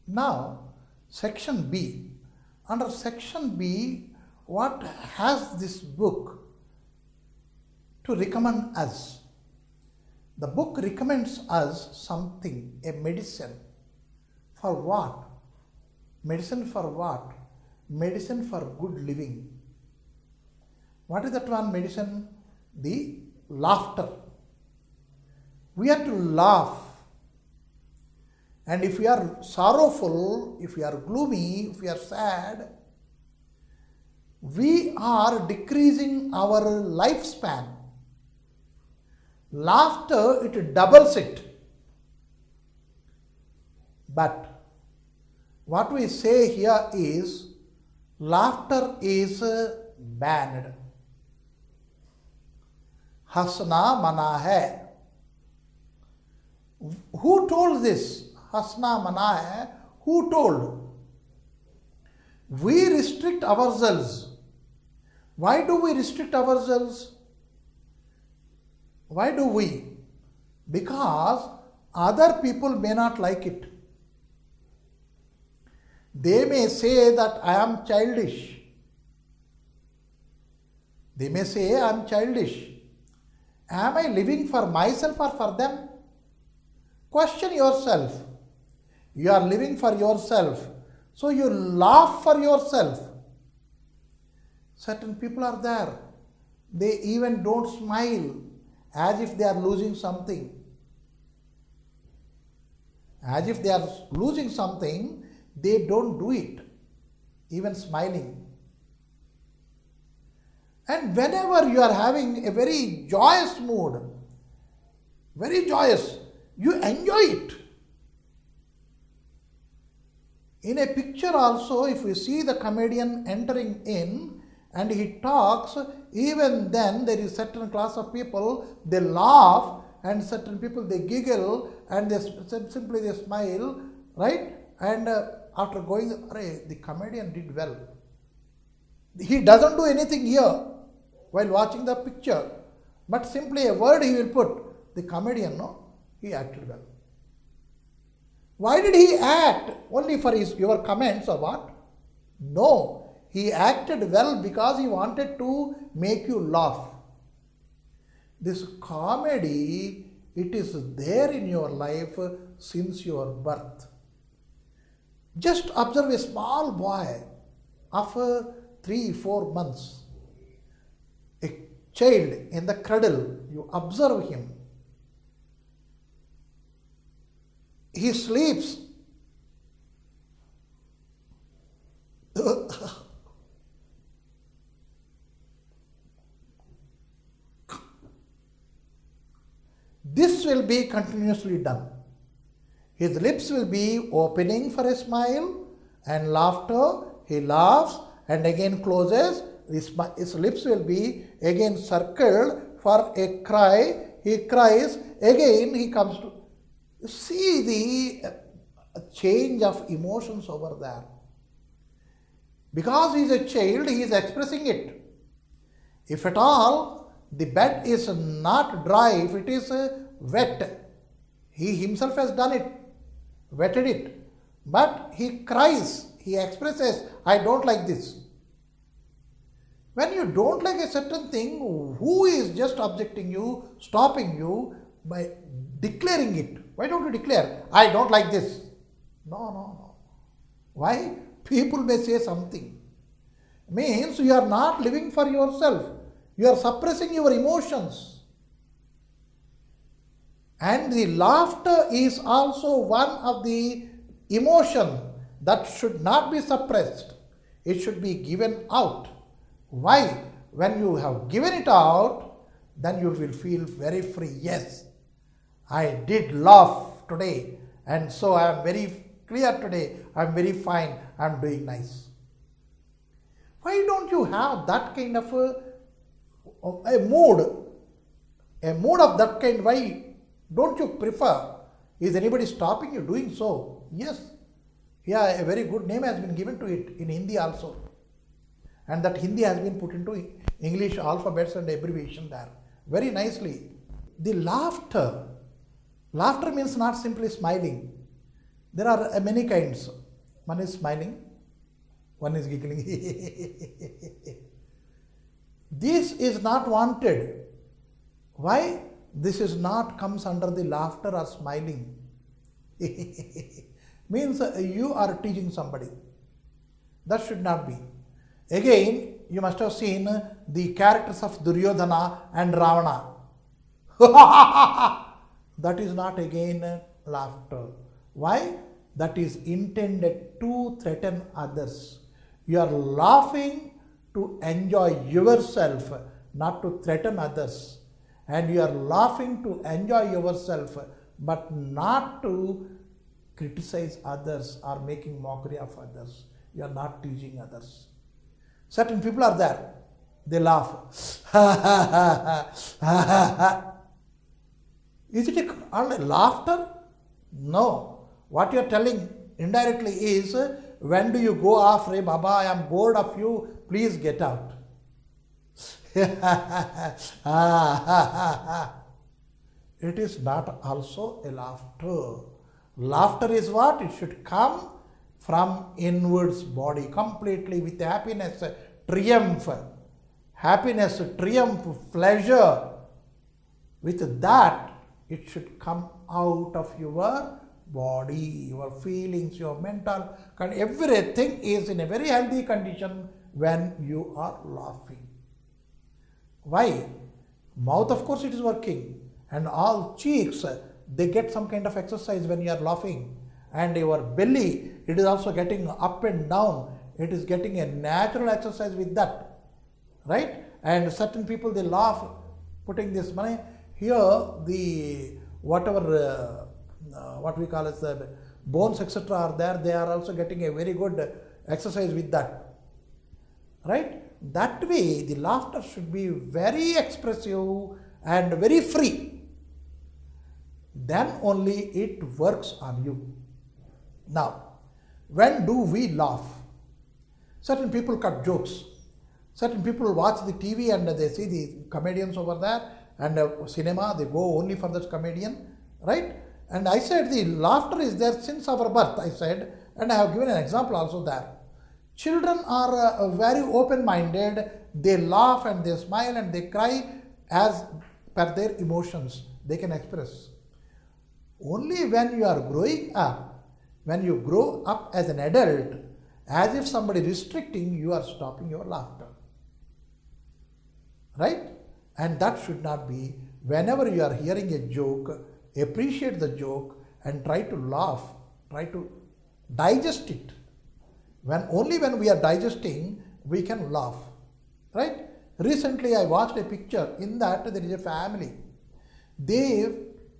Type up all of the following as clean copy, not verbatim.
Now, section B. Under section B, what has this book to recommend us? The book recommends us something, a medicine. For what? Medicine for what? Medicine for good living. What is that one medicine? The laughter. We have to laugh. And if we are sorrowful, if we are gloomy, if we are sad, we are decreasing our lifespan. Laughter, it doubles it. But what we say here is, laughter is banned. Hasna mana hai. Who told this? Hasna mana hai. Who told? We restrict ourselves. Why do we restrict ourselves? Why do we? Because other people may not like it. They may say that I am childish. They may say I am childish. Am I living for myself or for them? Question yourself. You are living for yourself. So you laugh for yourself. Certain people are there. They even don't smile as if they are losing something. As if they are losing something, they don't do it, even smiling. And whenever you are having a very joyous mood, very joyous, you enjoy it. In a picture also, if you see the comedian entering in and he talks, even then there is certain class of people, they laugh, and certain people they giggle and they simply they smile, right? And after going, the comedian did well. He doesn't do anything here while watching the picture, but simply a word he will put. The comedian, no, he acted well. Why did he act? Only for your comments or what? No, he acted well because he wanted to make you laugh. This comedy, it is there in your life since your birth. Just observe a small boy of 3-4 months, a child in the cradle, you observe him. He sleeps. This will be continuously done. His lips will be opening for a smile and laughter. He laughs and again closes. His lips will be again circled for a cry. He cries. Again he comes to. See the change of emotions over there. Because he is a child, he is expressing it. If at all the bed is not dry, if it is wet, he himself has done it, wetted it. But he cries, he expresses, I don't like this. When you don't like a certain thing, who is just objecting you, stopping you by declaring it? Why don't you declare, I don't like this? No. Why? People may say something. Means you are not living for yourself. You are suppressing your emotions. And the laughter is also one of the emotion that should not be suppressed. It should be given out. Why? When you have given it out, then you will feel very free. Yes, I did laugh today, and so I am very clear today. I am very fine. I am doing nice. Why don't you have that kind of a mood? A mood of that kind, why don't you prefer? Is anybody stopping you doing so? Yes. Yeah, a very good name has been given to it in Hindi also. And that Hindi has been put into English alphabets and abbreviation there. Very nicely. The laughter means not simply smiling. There are many kinds. One is smiling, one is giggling. This is not wanted. Why? This is not comes under the laughter or smiling. Means you are teaching somebody. That should not be. Again, you must have seen the characters of Duryodhana and Ravana. That is not again laughter. Why? That is intended to threaten others. You are laughing to enjoy yourself, not to threaten others. And you are laughing to enjoy yourself, but not to criticize others or making mockery of others. You are not teaching others. Certain people are there. They laugh. Is it only laughter? No. What you are telling indirectly is, when do you go off, Re Baba, I am bored of you, please get out. It is not also a laughter. Laughter is what? It should come from inwards body, completely with happiness, triumph, pleasure. With that, it should come out of your body, your feelings, your mental, everything is in a very healthy condition when you are laughing. Why? Mouth, of course, it is working, and all cheeks, they get some kind of exercise when you are laughing, and your belly, it is also getting up and down. It is getting a natural exercise with that, right? And certain people, they laugh putting this money here, the whatever what we call as the bones, etc. are there, they are also getting a very good exercise with that, right? That way, the laughter should be very expressive and very free. Then only it works on you. Now, when do we laugh? Certain people cut jokes. Certain people watch the TV and they see the comedians over there, and cinema, they go only for that comedian, right? And I said the laughter is there since our birth, I said, and I have given an example also there. Children are very open-minded. They laugh and they smile and they cry as per their emotions they can express. Only when you are growing up, when you grow up as an adult, as if somebody restricting, you are stopping your laughter. Right? And that should not be. Whenever you are hearing a joke, appreciate the joke and try to laugh, try to digest it. Only when we are digesting, we can laugh, right? Recently, I watched a picture. In that, there is a family. They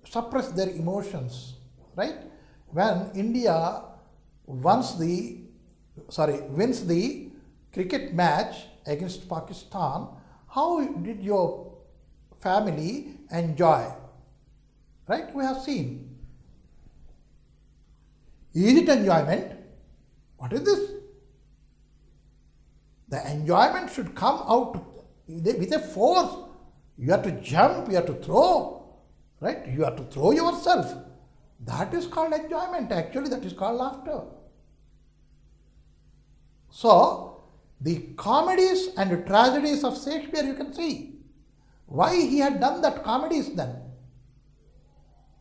suppress their emotions, right? When India wins the cricket match against Pakistan, how did your family enjoy? Right? We have seen. Is it enjoyment? What is this? The enjoyment should come out with a force. You have to jump, you have to throw, right? You have to throw yourself. That is called enjoyment. Actually, that is called laughter. So, the comedies and tragedies of Shakespeare, you can see why he had done that comedies then.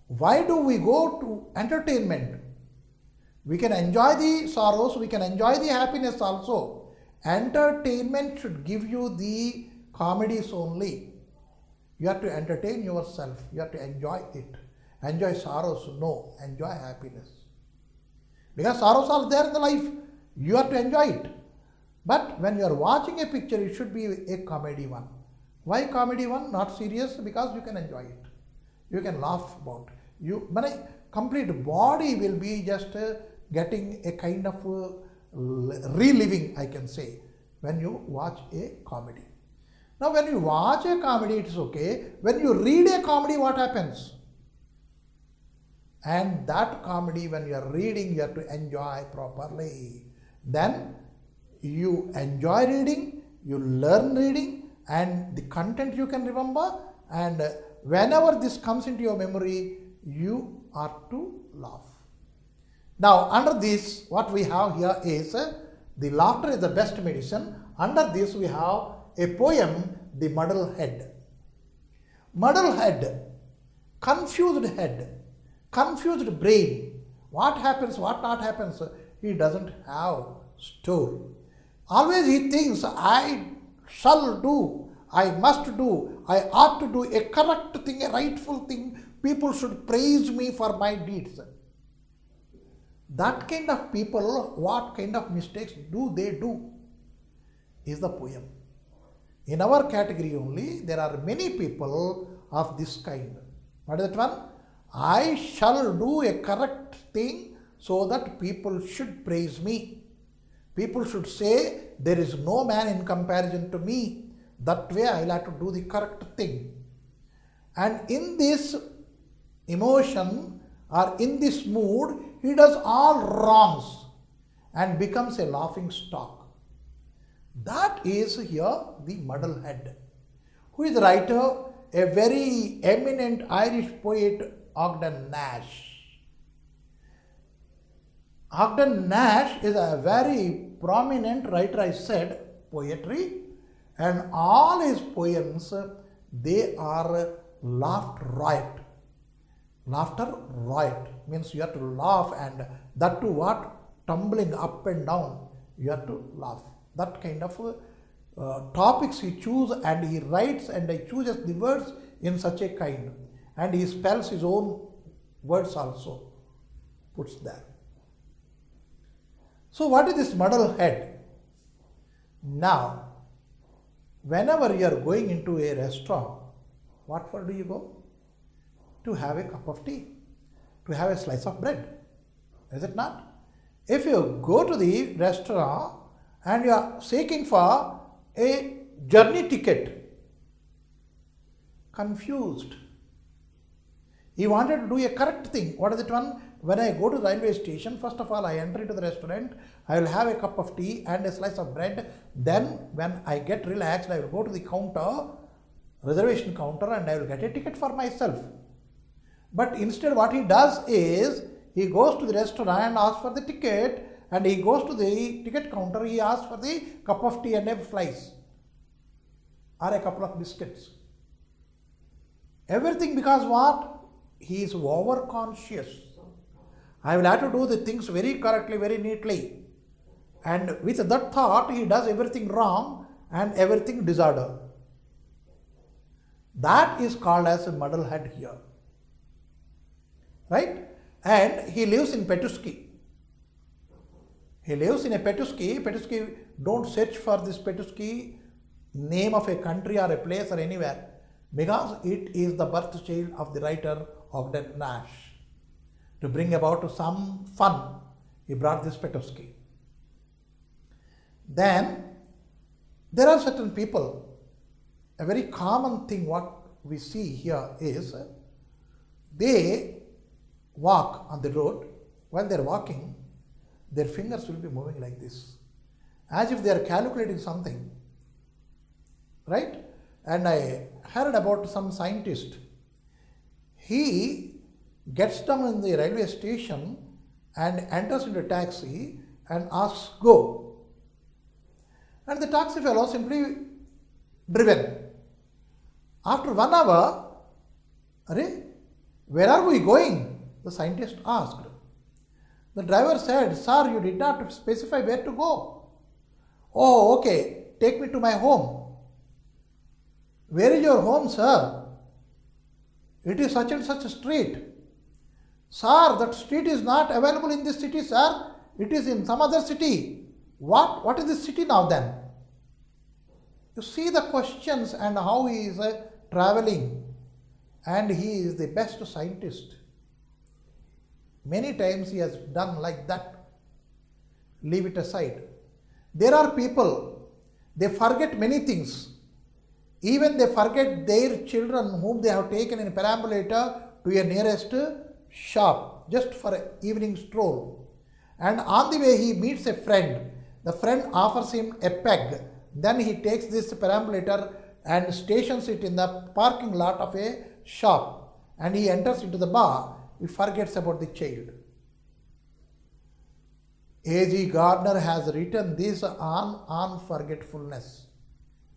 Why do we go to entertainment? We can enjoy the sorrows, we can enjoy the happiness also. Entertainment should give you the comedies only. You have to entertain yourself, you have to enjoy it. Enjoy sorrows? No, enjoy happiness. Because sorrows are there in the life, you have to enjoy it. But when you are watching a picture, it should be a comedy one. Why comedy one? Not serious, because you can enjoy it. You can laugh about it. Complete body will be just getting a kind of reliving, I can say, when you watch a comedy. Now, when you watch a comedy, it is okay. When you read a comedy, what happens? And that comedy, when you are reading, you have to enjoy properly. Then you enjoy reading, you learn reading, and the content you can remember, and whenever this comes into your memory, you are to laugh. Now, under this, what we have here is the laughter is the best medicine. Under this, we have a poem, The Muddle Head. Muddle head, confused head, confused brain. What happens, what not happens, he doesn't have store. Always he thinks, I shall do, I must do, I ought to do a correct thing, a rightful thing. People should praise me for my deeds. That kind of people, what kind of mistakes do they do, is the poem. In our category only, there are many people of this kind. What is that one? I shall do a correct thing so that people should praise me. People should say, there is no man in comparison to me. That way I will have to do the correct thing. And in this emotion or in this mood, he does all wrongs and becomes a laughing stock. That is here the muddle head. Who is the writer? A very eminent Irish poet, Ogden Nash. Ogden Nash is a very prominent writer, I said, poetry, and all his poems, they are laughed riot. Laughter riot means you have to laugh, and that too what? Tumbling up and down, you have to laugh. That kind of topics he chooses, and he writes and he chooses the words in such a kind, and he spells his own words also, puts there. So what is this muddle head? Now, whenever you are going into a restaurant, what for do you go? To have a cup of tea, to have a slice of bread, is it not? If you go to the restaurant and you are seeking for a journey ticket, confused. He wanted to do a correct thing. What is it one? When I go to the railway station, first of all, I enter into the restaurant, I will have a cup of tea and a slice of bread. Then when I get relaxed, I will go to the counter, reservation counter, and I will get a ticket for myself. But instead what he does is, he goes to the restaurant and asks for the ticket, and he goes to the ticket counter, he asks for the cup of tea and a slice or a couple of biscuits. Everything because what? He is over-conscious. I will have to do the things very correctly, very neatly. And with that thought, he does everything wrong and everything disorder. That is called as a muddle head here. Right? And he lives in Petoskey. He lives in a Petoskey. Petoskey, don't search for this Petoskey name of a country or a place or anywhere, because it is the birth child of the writer Ogden Nash. To bring about some fun, he brought this Petoskey. Then there are certain people, a very common thing what we see here is, they walk on the road. While they are walking, their fingers will be moving like this, as if they are calculating something, right? And I heard about some scientist. He gets down in the railway station and enters into a taxi and asks, go. And the taxi fellow simply driven. After 1 hour, where are we going? The scientist asked. The driver said, sir, you did not specify where to go. Oh, okay, take me to my home. Where is your home, sir? It is such and such a street. Sir, that street is not available in this city, sir. It is in some other city. What is this city now then? You see the questions and how he is traveling, and he is the best scientist. Many times he has done like that. Leave it aside. There are people, they forget many things. Even they forget their children whom they have taken in a perambulator to a nearest shop just for an evening stroll. And on the way he meets a friend. The friend offers him a peg. Then he takes this perambulator and stations it in the parking lot of a shop. And he enters into the bar. He forgets about the child. A.G. Gardner has written this on unforgetfulness.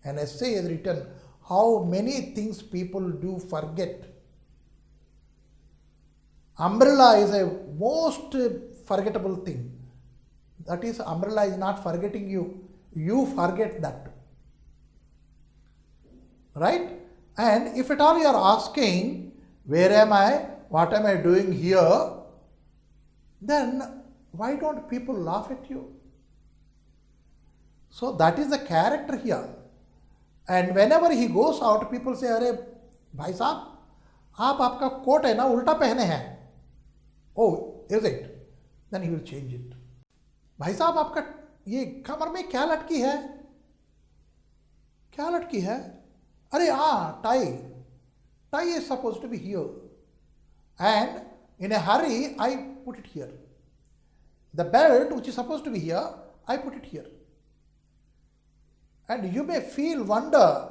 An essay is written how many things people do forget. Umbrella is a most forgettable thing. That is, umbrella is not forgetting you. You forget that. Right? And if at all you are asking, where am I? What am I doing here? Then why don't people laugh at you? So that is the character here. And whenever he goes out, people say, अरे भाई साहब, आप आपका coat है ना उल्टा पहने हैं. Oh, is it? Then he will change it. भाई साहब आपका ये कमर में क्या लटकी है? क्या लटकी है? अरे हाँ, tie. Tie is supposed to be here. And in a hurry, I put it here. The belt, which is supposed to be here, I put it here. And you may feel wonder,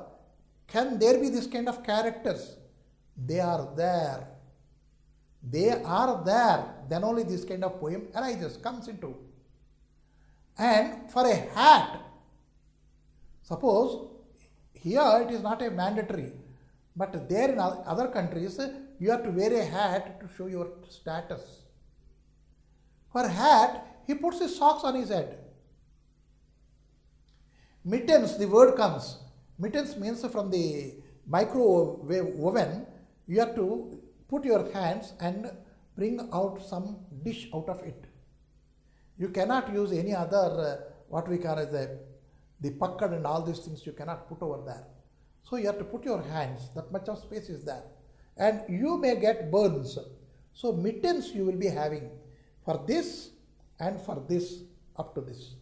can there be this kind of characters? They are there. They are there. Then only this kind of poem arises, comes into. And for a hat, suppose here it is not a mandatory, but there in other countries, you have to wear a hat to show your status. For hat, he puts his socks on his head. Mittens, the word comes. Mittens means from the microwave oven, you have to put your hands and bring out some dish out of it. You cannot use any other, what we call as the pakkad and all these things you cannot put over there. So you have to put your hands, that much of space is there. And you may get burns. So mittens you will be having for this and for this up to this.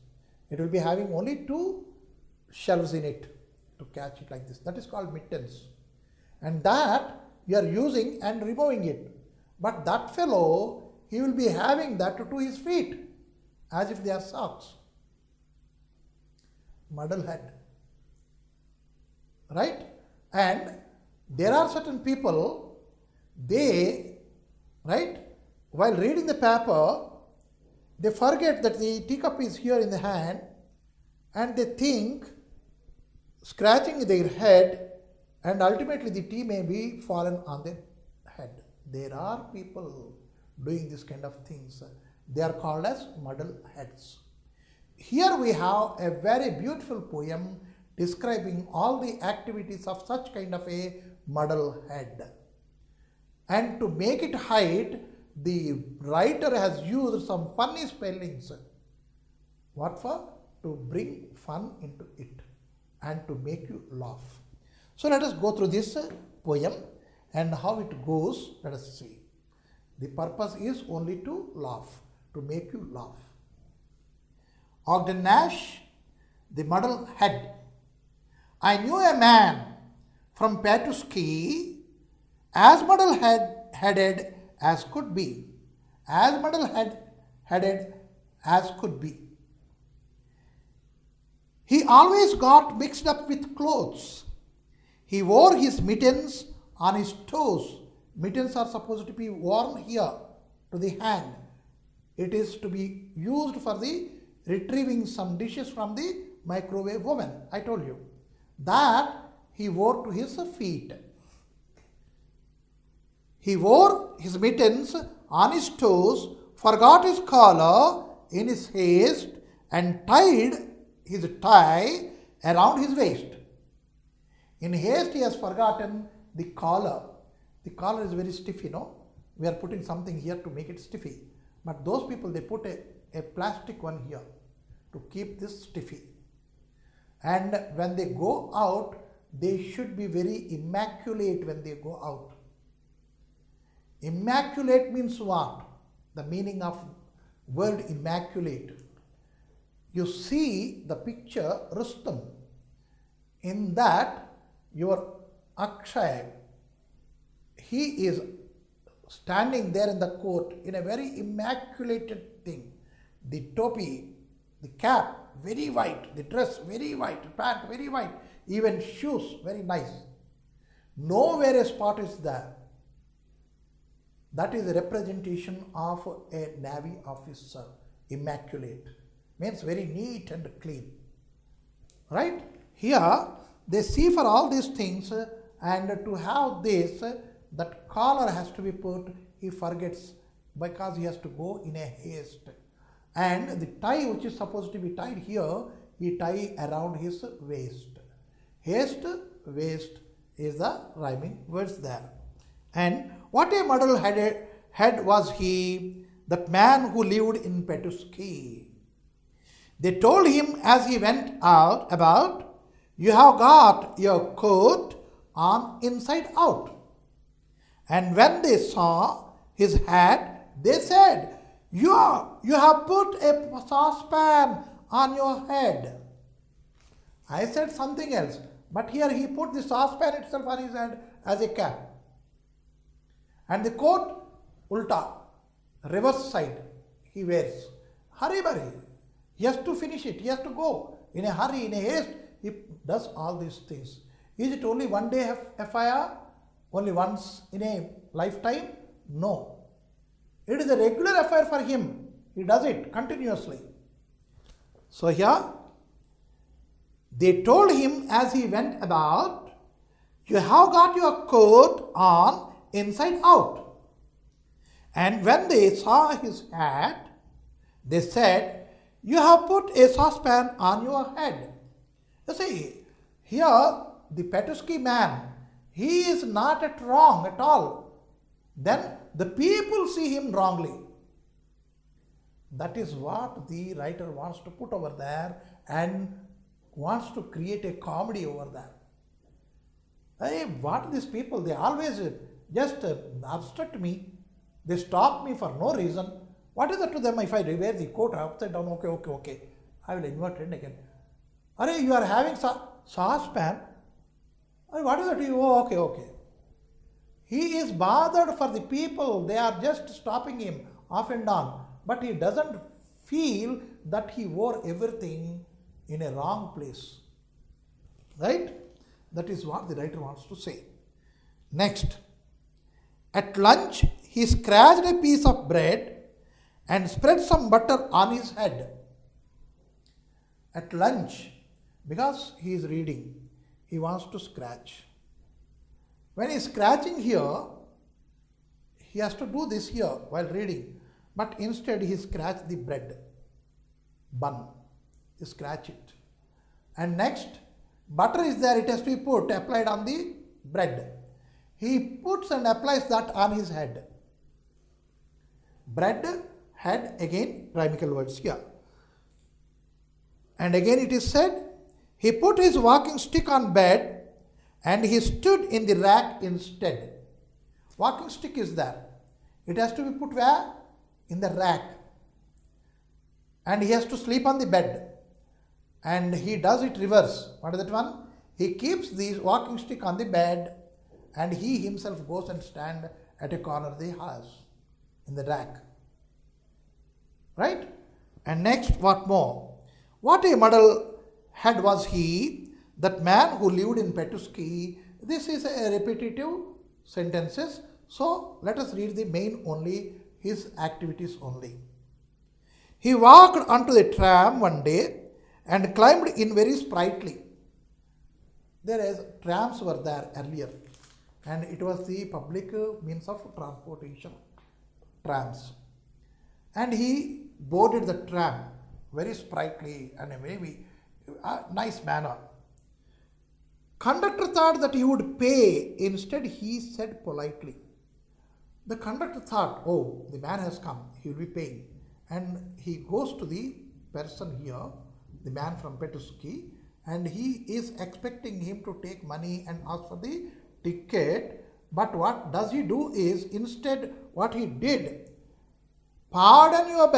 It will be having only two shelves in it to catch it like this. That is called mittens. And that you are using and removing it. But that fellow, he will be having that to his feet as if they are socks. Muddle head. Right? And there are certain people, they, right, while reading the paper, they forget that the teacup is here in the hand and they think, scratching their head, and ultimately the tea may be fallen on their head. There are people doing this kind of things. They are called as muddle heads. Here we have a very beautiful poem describing all the activities of such kind of a muddle head. And to make it hide, the writer has used some funny spellings. What for? To bring fun into it and to make you laugh. So let us go through this poem and how it goes. Let us see. The purpose is only to laugh, to make you laugh. Ogden Nash, the muddle head. I knew a man from Petoskey as muddle-headed as could be, as muddle-headed as could be. He always got mixed up with clothes. He wore his mittens on his toes. Mittens are supposed to be worn here to the hand. It is to be used for the retrieving some dishes from the microwave oven. I told you. That he wore to his feet. He wore his mittens on his toes, forgot his collar in his haste, and tied his tie around his waist. In haste, he has forgotten the collar. The collar is very stiff, you know. We are putting something here to make it stiffy. But those people, they put a plastic one here to keep this stiffy. And when they go out, they should be very immaculate when they go out. Immaculate means what? The meaning of word immaculate. You see the picture Rustam. In that, your Akshay, he is standing there in the court in a very immaculate thing. The topi, the cap, very white, the dress very white, pant very white, even shoes very nice. Nowhere a spot is there. That is a representation of a navy officer. immaculate. Means very neat and clean. Right? Here they see for all these things and to have this, that collar has to be put, he forgets because he has to go in a haste. And the tie which is supposed to be tied here, he tie around his waist. Haste, waist is the rhyming words there. And what a muddle head was he, that man who lived in Petusky. They told him as he went out about, you have got your coat on inside out. And when they saw his hat, they said, you have put a saucepan on your head. I said something else, but here he put the saucepan itself on his head as a cap. And the coat, ulta, reverse side, he wears. Hurry, burry. He has to finish it. He has to go in a hurry, in a haste. He does all these things. Is it only one day FIR? Only once in a lifetime? No. It is a regular affair for him. He does it continuously. So here, they told him as he went about, you have got your coat on inside out. And when they saw his hat, they said, you have put a saucepan on your head. You see, here the Petusky man, he is not at wrong at all. Then the people see him wrongly. That is what the writer wants to put over there and wants to create a comedy over there. Hey, what these people, they always just obstruct me. They stop me for no reason. What is it to them if I wear the coat upside down? Okay. I will invert it again. Are you are having saucepan? What is it to you? Oh, okay. He is bothered for the people. They are just stopping him off and on. But he doesn't feel that he wore everything in a wrong place. Right? That is what the writer wants to say. Next. At lunch, he scratched a piece of bread and spread some butter on his head. At lunch, because he is reading, he wants to scratch. When he is scratching here, he has to do this here while reading. But instead he scratched the bread, bun. He scratch it. And next, butter is there, it has to be applied on the bread. He puts and applies that on his head. Bread, head, again, rhymical words here. And again it is said, he put his walking stick on bed and he stood in the rack instead. Walking stick is there. It has to be put where? In the rack. And he has to sleep on the bed. And he does it reverse. What is that one? He keeps the walking stick on the bed and he himself goes and stand at a corner of the house in the rack. Right? And next, what more? What a muddle head was he, that man who lived in Petusky. This is a repetitive sentences. So let us read the main only, his activities only. He walked onto the tram one day and climbed in very sprightly. Trams were there earlier and it was the public means of transportation, trams. And he boarded the tram very sprightly and a very nice manner. Conductor thought that he would pay. Instead, he said politely. The conductor thought, oh, the man has come, he will be paying. And he goes to the person here, the man from Petusky, and he is expecting him to take money and ask for the ticket. But what does he do is, instead what he did, pardon your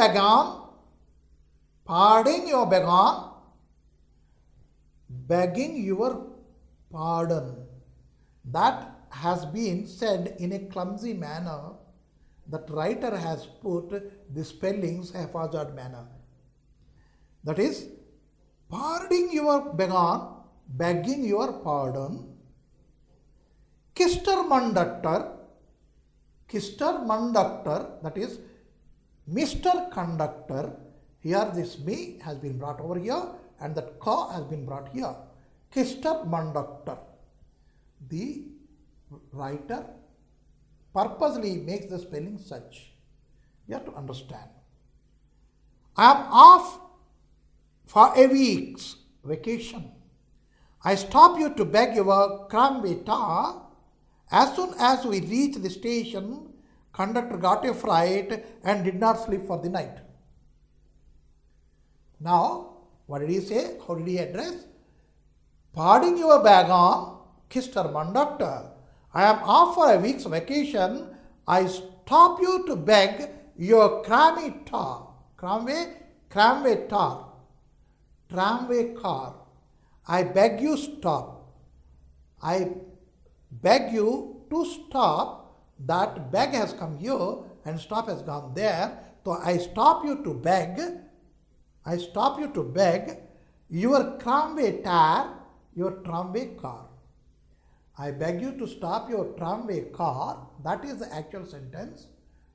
begging your pardon. That has been said in a clumsy manner. That writer has put the spellings haphazard manner. That is, pardoning your begging your pardon. Kister Manductor, that is, Mr. Conductor, Here this me has been brought over here and that ka has been brought here. Kister Mandaktar. The writer purposely makes the spelling such. You have to understand. I am off for a week's vacation. I stop you to beg your Kramveta. As soon as we reached the station, conductor got a fright and did not sleep for the night. Now, what did he say? How did he address? Pardon your bag on, Kister Mandaktar. I am off for a week's vacation. I stop you to beg your Kramveta. Kramveta. Tramway car. I beg you stop. I beg you to stop. That beg has come here and stop has gone there. So I stop you to beg. I stop you to beg your tramway tar, your tramway car. I beg you to stop your tramway car. That is the actual sentence.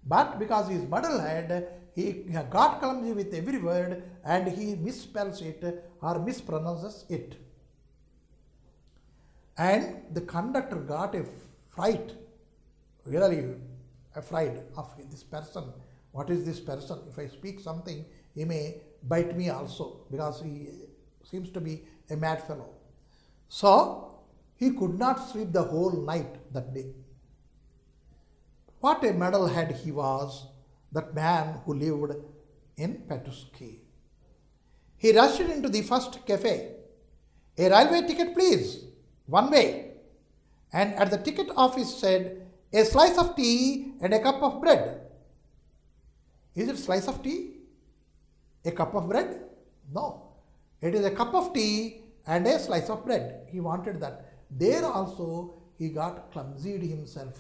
But because he is muddlehead, he got clumsy with every word and he misspells it or mispronounces it. And the conductor got a fright, really afraid of this person. What is this person? If I speak something, he may bite me also because he seems to be a mad fellow. So he could not sleep the whole night that day. What a muddlehead he was, that man who lived in Petoskey. He rushed into the first cafe. A railway ticket, please. One way. And at the ticket office said, a slice of tea and a cup of bread. Is it slice of tea? A cup of bread? No. It is a cup of tea and a slice of bread. He wanted that. There also he got clumsied himself.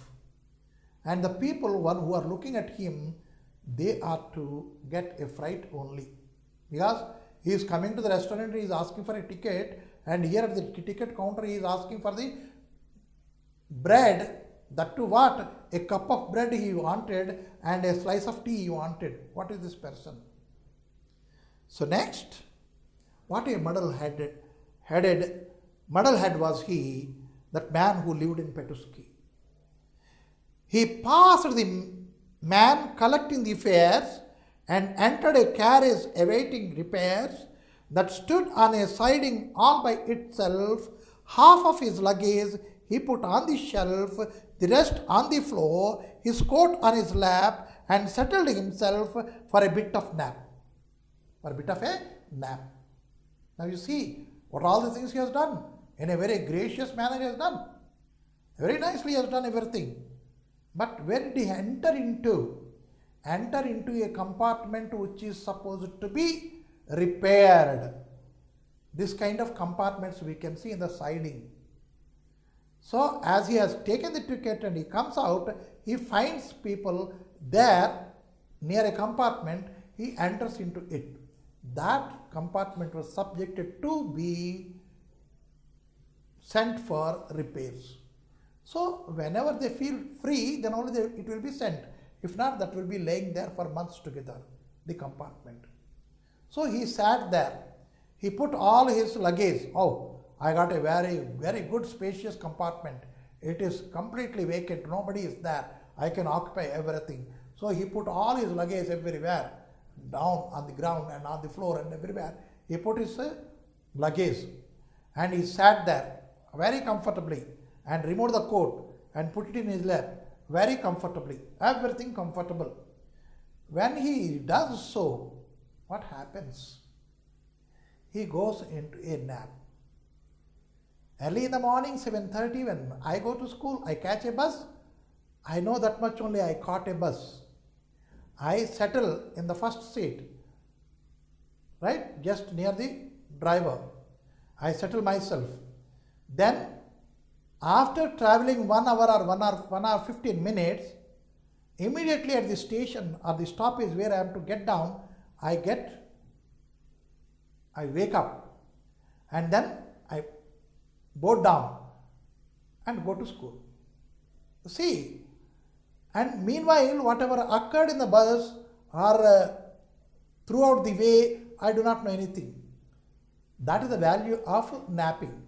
And the people who are looking at him, they are to get a fright only. Because he is coming to the restaurant, he is asking for a ticket, and here at the ticket counter he is asking for the bread. That to what? A cup of bread he wanted and a slice of tea he wanted. What is this person? So next, what a muddlehead was he, that man who lived in Petoskey. He passed the man collecting the fares and entered a carriage awaiting repairs that stood on a siding all by itself. Half of his luggage he put on the shelf, the rest on the floor, his coat on his lap, and settled himself for a bit of nap. For a bit of a nap. Now you see what all the things he has done. In a very gracious manner he has done. Very nicely he has done everything. But where did he enter into? Enter into a compartment which is supposed to be repaired. This kind of compartments we can see in the siding. So as he has taken the ticket and he comes out, he finds people there near a compartment, he enters into it. That compartment was subjected to be sent for repairs. So whenever they feel free, then only it will be sent. If not, that will be laying there for months together, the compartment. So he sat there. He put all his luggage. Oh, I got a very, very good spacious compartment. It is completely vacant. Nobody is there. I can occupy everything. So he put all his luggage everywhere, down on the ground and on the floor and everywhere. He put his luggage and he sat there very comfortably and removed the coat and put it in his lap very comfortably, everything comfortable. When he does so, what happens? He goes into a nap. Early in the morning, 7:30, when I go to school, I catch a bus. I know that much only, I caught a bus. I settle in the first seat, right, just near the driver. I settle myself. Then after traveling 1 hour or 1 hour 15 minutes, immediately at the station or the stoppage where I am to get down, I wake up and then I board down and go to school. See, and meanwhile whatever occurred in the bus or throughout the way I do not know anything. That is the value of napping.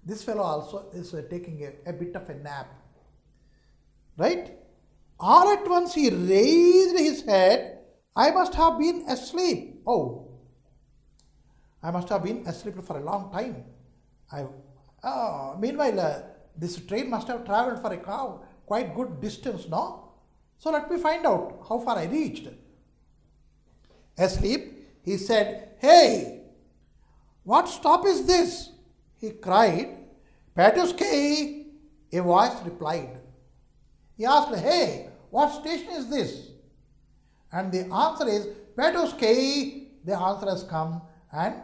This fellow also is taking a bit of a nap. Right? All at once he raised his head. I must have been asleep. Oh, I must have been asleep for a long time. Meanwhile, this train must have traveled for a quite good distance, no? So let me find out how far I reached. Asleep, he said, "Hey, what stop is this?" He cried. "Patuski," a voice replied. He asked, "Hey, what station is this?" And the answer is, "Patuski." The answer has come, and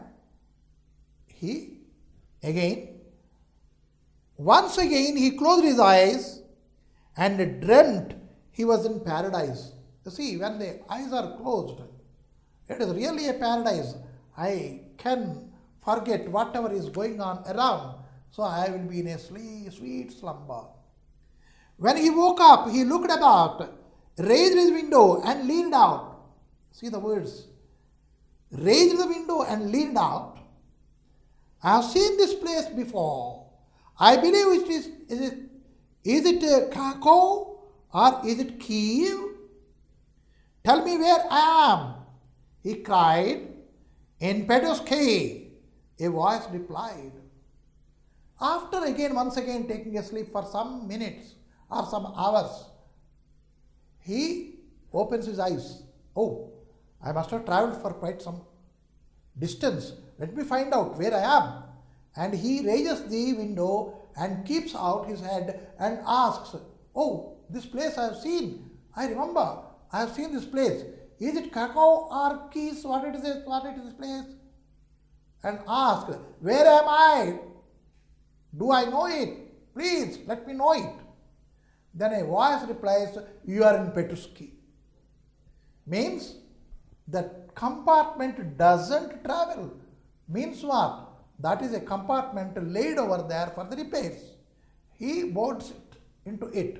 once again he closed his eyes and dreamt he was in paradise. You see, when the eyes are closed, it is really a paradise. I can forget whatever is going on around. So I will be in a sweet slumber. When he woke up, he looked about, raised his window and leaned out. See the words. Raised the window and leaned out. I have seen this place before. I believe is it Krakow or is it Kiev? Tell me where I am, he cried. In Petoskey, a voice replied. After once again taking a sleep for some minutes or some hours, he opens his eyes. Oh, I must have traveled for quite some distance. Let me find out where I am. And he raises the window and keeps out his head and asks, "Oh, this place I have seen. I remember. I have seen this place. Is it Krakow or Kies? What it is this place?" And asks, "Where am I? Do I know it? Please let me know it." Then a voice replies, "You are in Petoskey." Means that compartment doesn't travel. Means what? That is a compartment laid over there for the repairs. He boards it into it.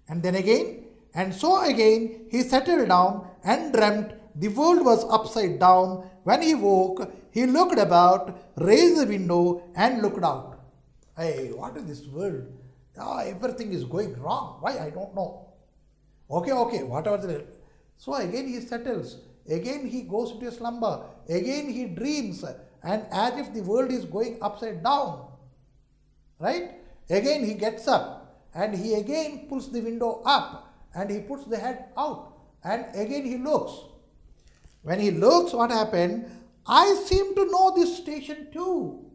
And then again, and so again, he settled down and dreamt the world was upside down. When he woke, he looked about, raised the window and looked out. Hey, what is this world? Everything is going wrong. Why? I don't know. Okay, whatever. So again he settles. Again he goes into a slumber. Again he dreams, and as if the world is going upside down. Right? Again he gets up and he again pulls the window up and he puts the head out and again he looks. When he looks, what happened? I seem to know this station too.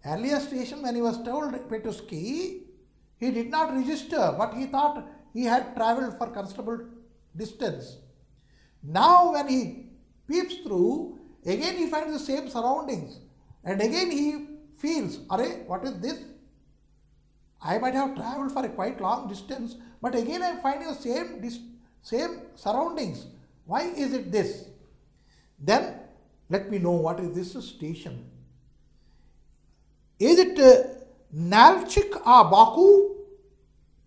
Earlier station, when he was told Petoskey, he did not register, but he thought he had travelled for considerable distance. Now when he peeps through, again he finds the same surroundings and again he feels, "Arey, what is this? I might have travelled for a quite long distance, but again I am finding the same surroundings. Why is it this?" Then let me know what is this station. Is it Nalchik or Baku?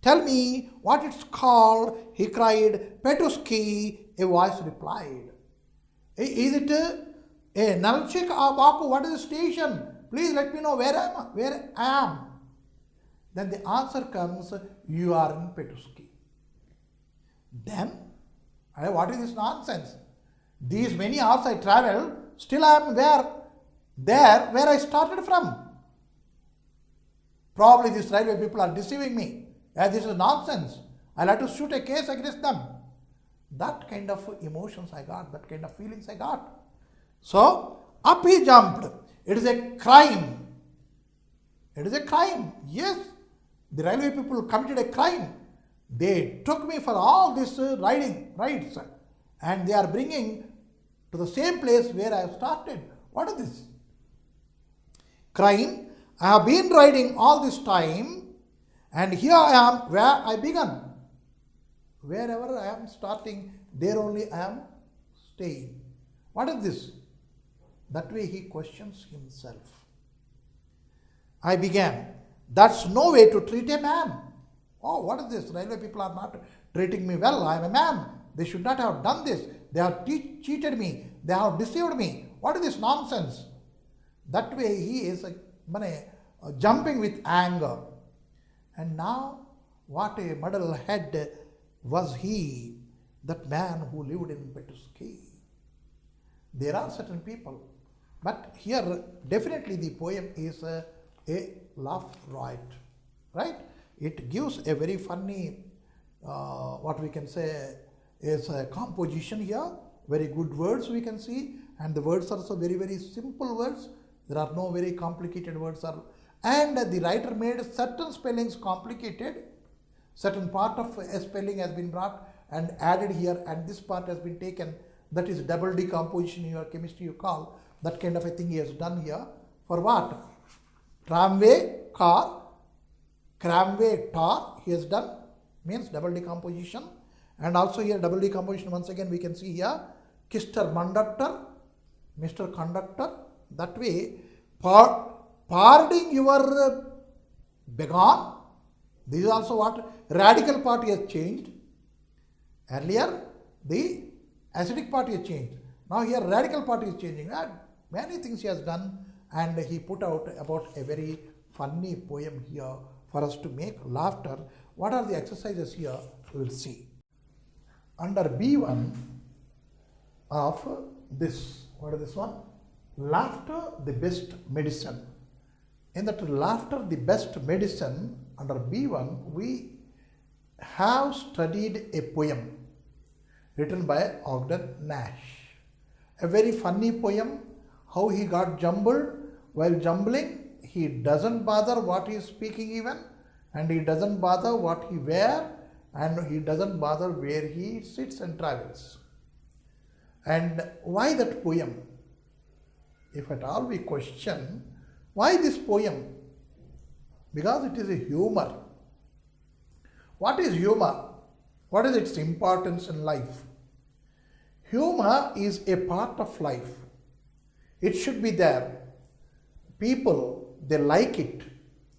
Tell me what it's called, he cried. Petoskey, a voice replied. Is it Nalchik or Baku? What is the station? Please let me know where I am. Then the answer comes, you are in Petoskey. Then, what is this nonsense? These many hours I travel, still I am where I started from. Probably these railway people are deceiving me. This is nonsense. I'll have to shoot a case against them. That kind of emotions I got, that kind of feelings I got. So, up he jumped. It is a crime. It is a crime. Yes, the railway people committed a crime. They took me for all this rides, and they are bringing to the same place where I have started. What is this? Crime. I have been riding all this time, and here I am where I began. Wherever I am starting, there only I am staying. What is this? That way he questions himself. I began. That's no way to treat a man. Oh, what is this? Railway people are not treating me well. I am a man. They should not have done this. they have cheated me, they have deceived me. What is this nonsense? That way he is jumping with anger. And now, what a muddle head was he, that man who lived in Petuski. There are certain people, but here definitely the poem is a laugh right? It gives a very funny, what we can say is a composition here, very good words we can see, and the words are also very, very simple words. There are no very complicated words, and the writer made certain spellings complicated. Certain part of a spelling has been brought and added here, and this part has been taken. That is double decomposition in your chemistry you call. That kind of a thing he has done here. For what? Tramway, car, cramway, tar, he has done, means double decomposition. And also here double decomposition, once again we can see here, Kister Manductor, Mr. Conductor. That way, parding your begone. This is also what radical part he has changed. Earlier, the acidic part he has changed. Now here radical part is changing. Many things he has done, and he put out about a very funny poem here for us to make laughter. What are the exercises here? We will see. Under B1 of this, what is this one? Laughter, the best medicine. In that laughter, the best medicine, under B1, we have studied a poem written by Ogden Nash. A very funny poem, how he got jumbled. While jumbling, he doesn't bother what he is speaking even, and he doesn't bother what he wear, and he doesn't bother where he sits and travels. And why that poem? If at all we question, why this poem? Because it is a humor. What is humor? What is its importance in life? Humor is a part of life. It should be there. People, they like it,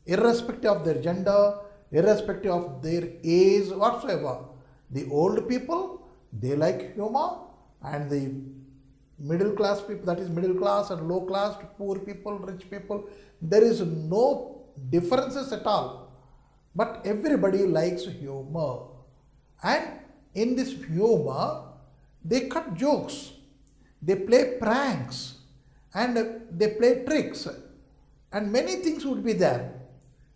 irrespective of their gender, irrespective of their age whatsoever. The old people, they like humor, and the middle class people, that is middle class and low class, poor people, rich people, there is no differences at all. But everybody likes humor. And in this humor, they cut jokes, they play pranks, and they play tricks, and many things would be there.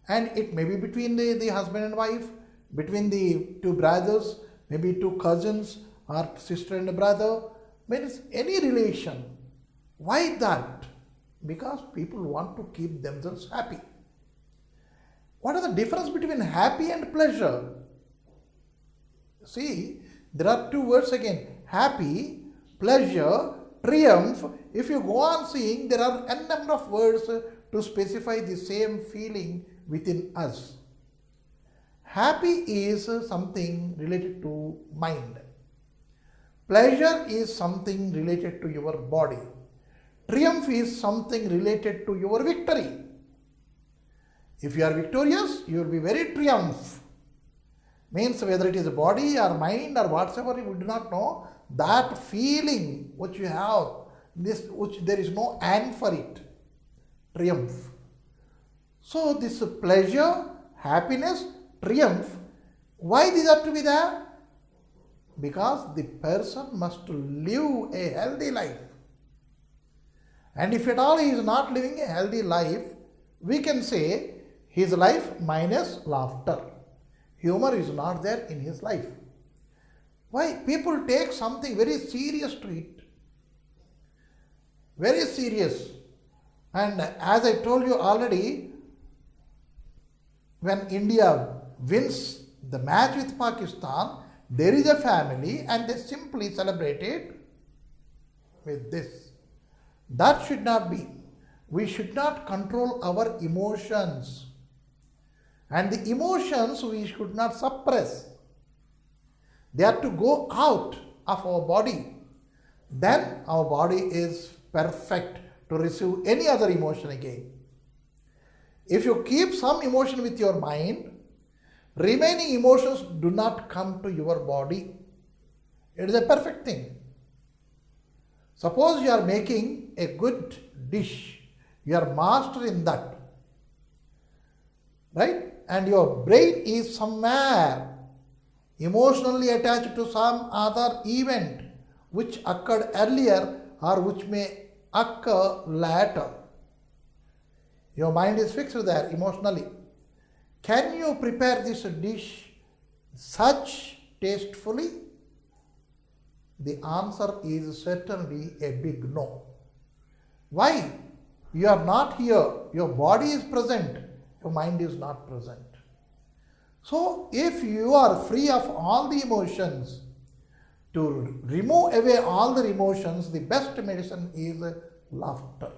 And it may be between the husband and wife, between the two brothers, maybe two cousins, or sister and brother, means any relation. Why that? Because people want to keep themselves happy. What is the difference between happy and pleasure? See, there are two words again, happy, pleasure, triumph. If you go on seeing, there are n number of words to specify the same feeling within us. Happy is something related to mind. Pleasure is something related to your body. Triumph is something related to your victory. If you are victorious, you will be very triumph. Means whether it is body or mind or whatsoever, we do not know, that feeling which you have, this which there is no end for it. Triumph. So this pleasure, happiness, triumph, why these are to be there? Because the person must live a healthy life. And if at all he is not living a healthy life, we can say his life minus laughter. Humor is not there in his life. Why? People take something very serious to it. Very serious. And as I told you already, when India wins the match with Pakistan, there is a family and they simply celebrate it with this. That should not be. We should not control our emotions. And the emotions we should not suppress. They have to go out of our body. Then our body is perfect to receive any other emotion again. If you keep some emotion with your mind, remaining emotions do not come to your body. It is a perfect thing. Suppose you are making a good dish, you are master in that, right? And your brain is somewhere emotionally attached to some other event which occurred earlier or which may occur later. Your mind is fixed there emotionally. Can you prepare this dish such tastefully? The answer is certainly a big no. Why? You are not here. Your body is present. Your mind is not present. So, if you are free of all the emotions, to remove away all the emotions, the best medicine is laughter.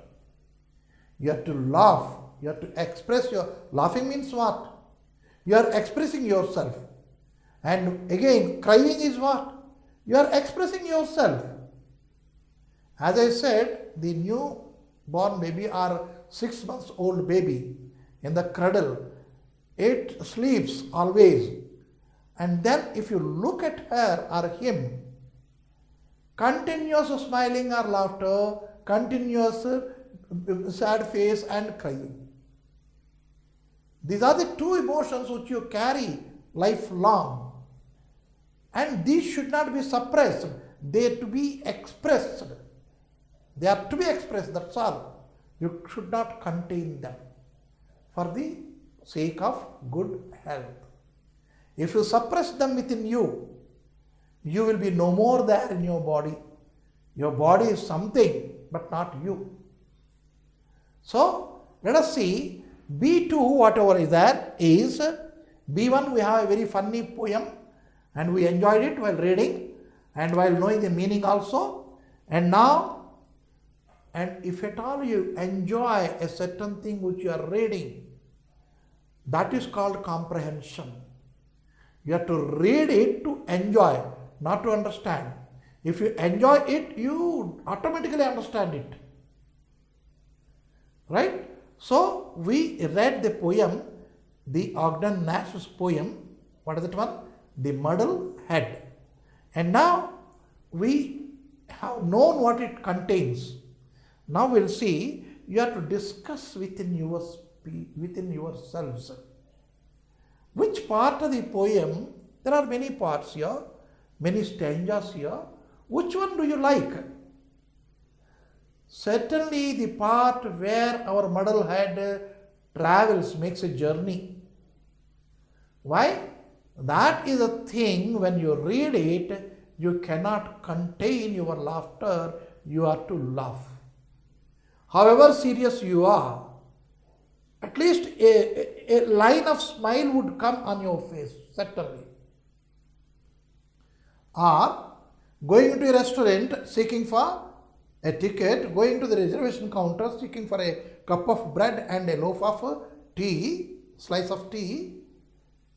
You have to laugh. You have to express your... Laughing means what? You are expressing yourself. And again, crying is what? You are expressing yourself. As I said, the newborn baby or 6 months old baby in the cradle, it sleeps always. And then if you look at her or him, continuous smiling or laughter, continuous sad face and crying. These are the two emotions which you carry lifelong. And these should not be suppressed. They are to be expressed. They are to be expressed, that's all. You should not contain them for the sake of good health. If you suppress them within you, you will be no more there in your body. Your body is something, but not you. So, let us see B2, whatever is there, is B1. We have a very funny poem and we enjoyed it while reading and while knowing the meaning also. And now, and if at all you enjoy a certain thing which you are reading, that is called comprehension. You have to read it to enjoy, not to understand. If you enjoy it, you automatically understand it. Right? So, we read the poem, the Ogden Nash's poem. What is that one? The Muddle Head. And now, we have known what it contains. Now, we'll see, you have to discuss within yourselves. Which part of the poem, there are many parts here, many stanzas here. Which one do you like? Certainly the part where our muddle head travels, makes a journey. Why? That is a thing, when you read it, you cannot contain your laughter, you are to laugh. However serious you are, at least a line of smile would come on your face, certainly. Or going into a restaurant seeking for a ticket, going to the reservation counter seeking for a cup of bread and a loaf of tea, slice of tea,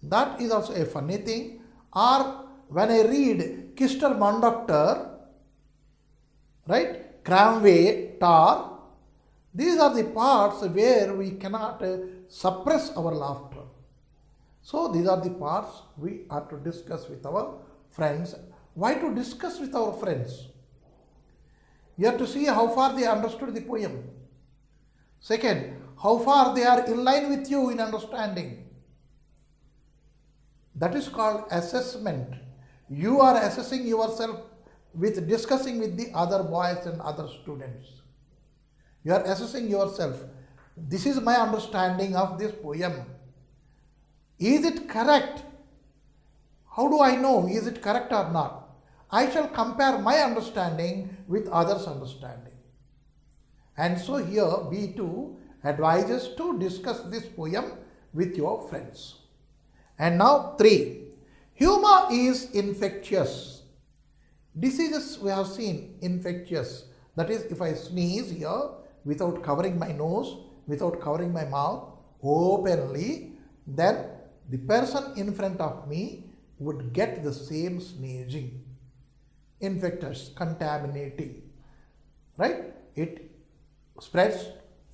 that is also a funny thing. Or when I read Kister Mondoctor, right, Cramway, Tar, these are the parts where we cannot suppress our laughter. So these are the parts we are to discuss with our friends. Why to discuss with our friends? You have to see how far they understood the poem. Second, how far they are in line with you in understanding. That is called assessment. You are assessing yourself with discussing with the other boys and other students. You are assessing yourself. This is my understanding of this poem. Is it correct? How do I know is it correct or not? I shall compare my understanding with others' understanding. And so here B2 advises to discuss this poem with your friends. And now 3. Humor is infectious. Diseases we have seen infectious. That is, if I sneeze here without covering my nose, without covering my mouth openly, then the person in front of me would get the same sneezing. Infectious, contaminating, right? It spreads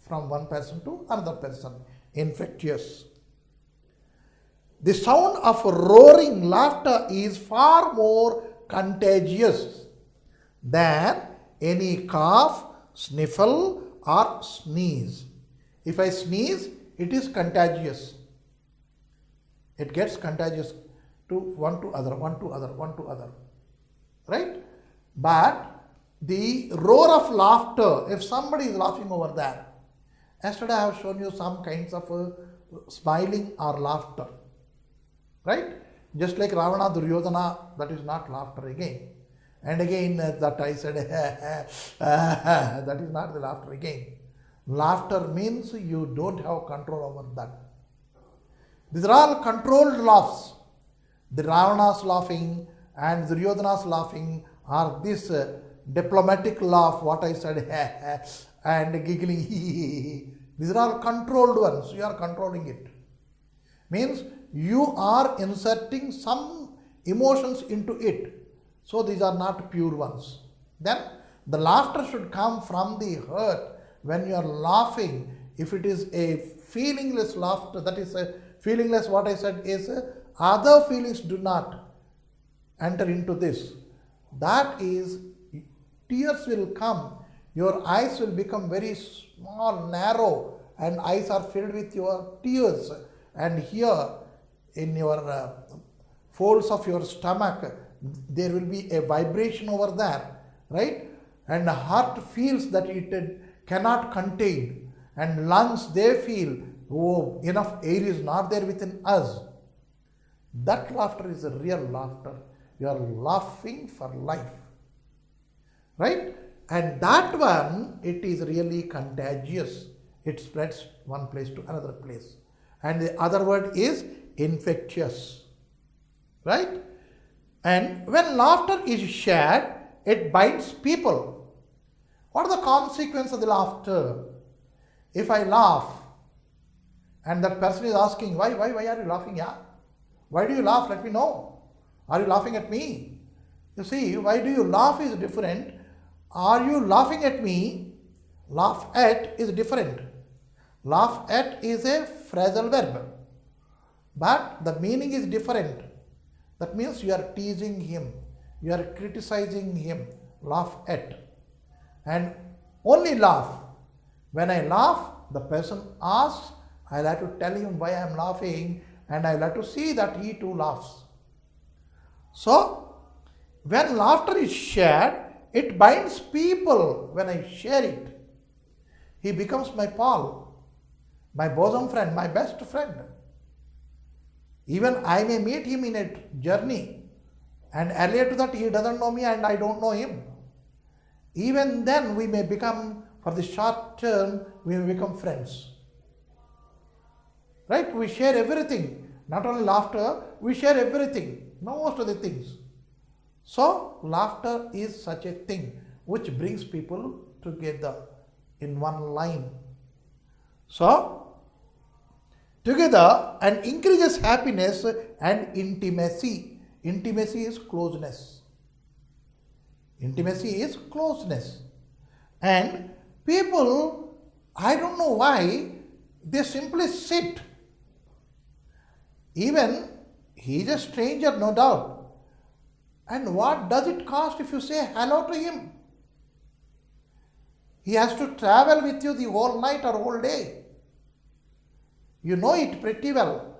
from one person to another person. Infectious. The sound of roaring laughter is far more contagious than any cough, sniffle or sneeze. If I sneeze, it is contagious. It gets contagious to one to other, one to other, one to other. Right? But the roar of laughter, if somebody is laughing over there, yesterday I have shown you some kinds of smiling or laughter. Right? Just like Ravana, Duryodhana, that is not laughter again. And again that I said, that is not the laughter again. Laughter means you don't have control over that. These are all controlled laughs. The Ravana's laughing and Duryodhana's laughing are this diplomatic laugh, what I said, and giggling. These are all controlled ones. You are controlling it. Means you are inserting some emotions into it. So these are not pure ones. Then the laughter should come from the heart. When you are laughing, if it is a feelingless laughter, that is a feelingless, what I said is other feelings do not enter into this. That is, tears will come, your eyes will become very small, narrow, and eyes are filled with your tears. And here in your folds of your stomach, there will be a vibration over there, right? And the heart feels that it cannot contain, and lungs, they feel, oh, enough air is not there within us. That laughter is a real laughter. You are laughing for life, right? And that one, it is really contagious. It spreads one place to another place. And the other word is infectious, right? And when laughter is shared, it binds people. What are the consequences of the laughter? If I laugh and that person is asking, why are you laughing? Yeah? Why do you laugh? Let me know. Are you laughing at me? You see, why do you laugh is different. Are you laughing at me? Laugh at is different. Laugh at is a phrasal verb, but the meaning is different. That means you are teasing him, you are criticizing him. Laugh at. And only laugh. When I laugh, the person asks, I'll have to tell him why I am laughing, and I'll have to see that he too laughs. So, when laughter is shared, it binds people. When I share it, he becomes my pal, my bosom friend, my best friend. Even I may meet him in a journey, and earlier to that he doesn't know me and I don't know him. Even then we may become, for the short term, we may become friends. Right? We share everything. Not only laughter, we share everything, most of the things. So, laughter is such a thing which brings people together in one line. So, together and increases happiness and intimacy. Intimacy is closeness. Intimacy is closeness. And people, I don't know why, they simply sit. Even he is a stranger, no doubt. And what does it cost if you say hello to him? He has to travel with you the whole night or whole day. You know it pretty well.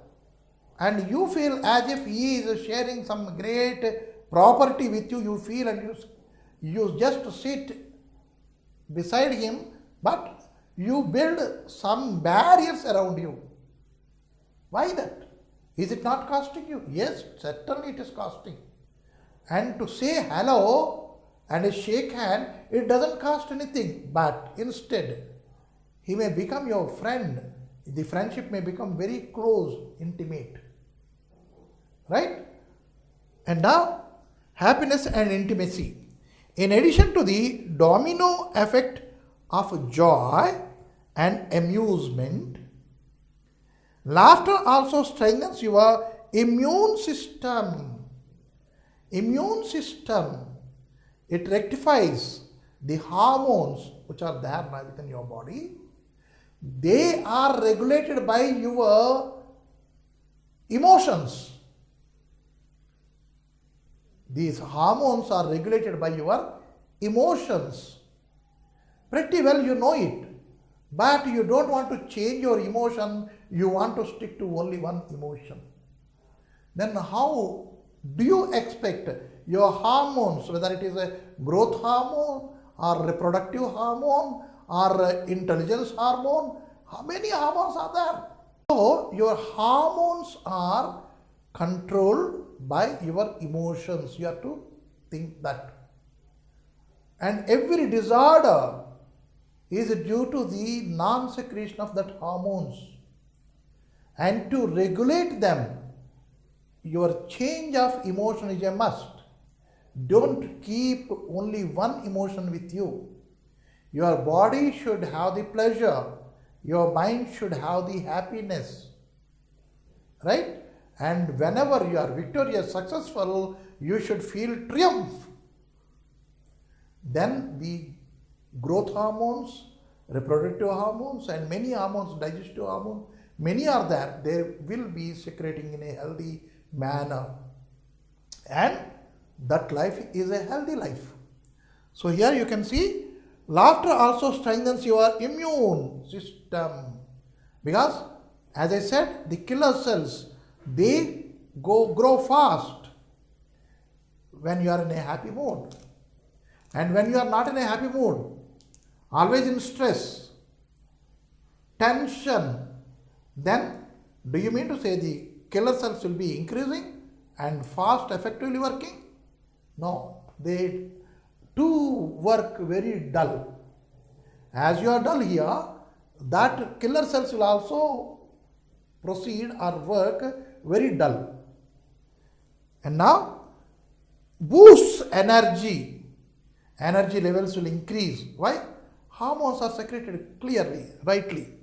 And you feel as if he is sharing some great property with you. You feel and you just sit beside him, but you build some barriers around you. Why that? Is it not costing you? Yes, certainly it is costing. And to say hello and a shake hand, it doesn't cost anything. But instead, he may become your friend. The friendship may become very close, intimate. Right? And now, happiness and intimacy. In addition to the domino effect of joy and amusement, laughter also strengthens your immune system. Immune system. It rectifies the hormones which are there within your body. They are regulated by your emotions. These hormones are regulated by your emotions. Pretty well you know it, but you don't want to change your emotion, you want to stick to only one emotion. Then how do you expect your hormones, whether it is a growth hormone or reproductive hormone or intelligence hormone, how many hormones are there? So your hormones are controlled by your emotions. You have to think that. And every disorder is due to the non-secretion of that hormones. And to regulate them, your change of emotion is a must. Don't keep only one emotion with you. Your body should have the pleasure. Your mind should have the happiness. Right? And whenever you are victorious, successful, you should feel triumph. Then the growth hormones, reproductive hormones, and many hormones, digestive hormones, many are there. They will be secreting in a healthy manner. And that life is a healthy life. So here you can see, laughter also strengthens your immune system. Because, as I said, the killer cells, they grow fast when you are in a happy mood. And when you are not in a happy mood, always in stress, tension, then do you mean to say the killer cells will be increasing and fast effectively working? No, they do work very dull. As you are dull here, that killer cells will also proceed or work very dull. And now, boosts energy. Energy levels will increase. Why? Hormones are secreted clearly, rightly,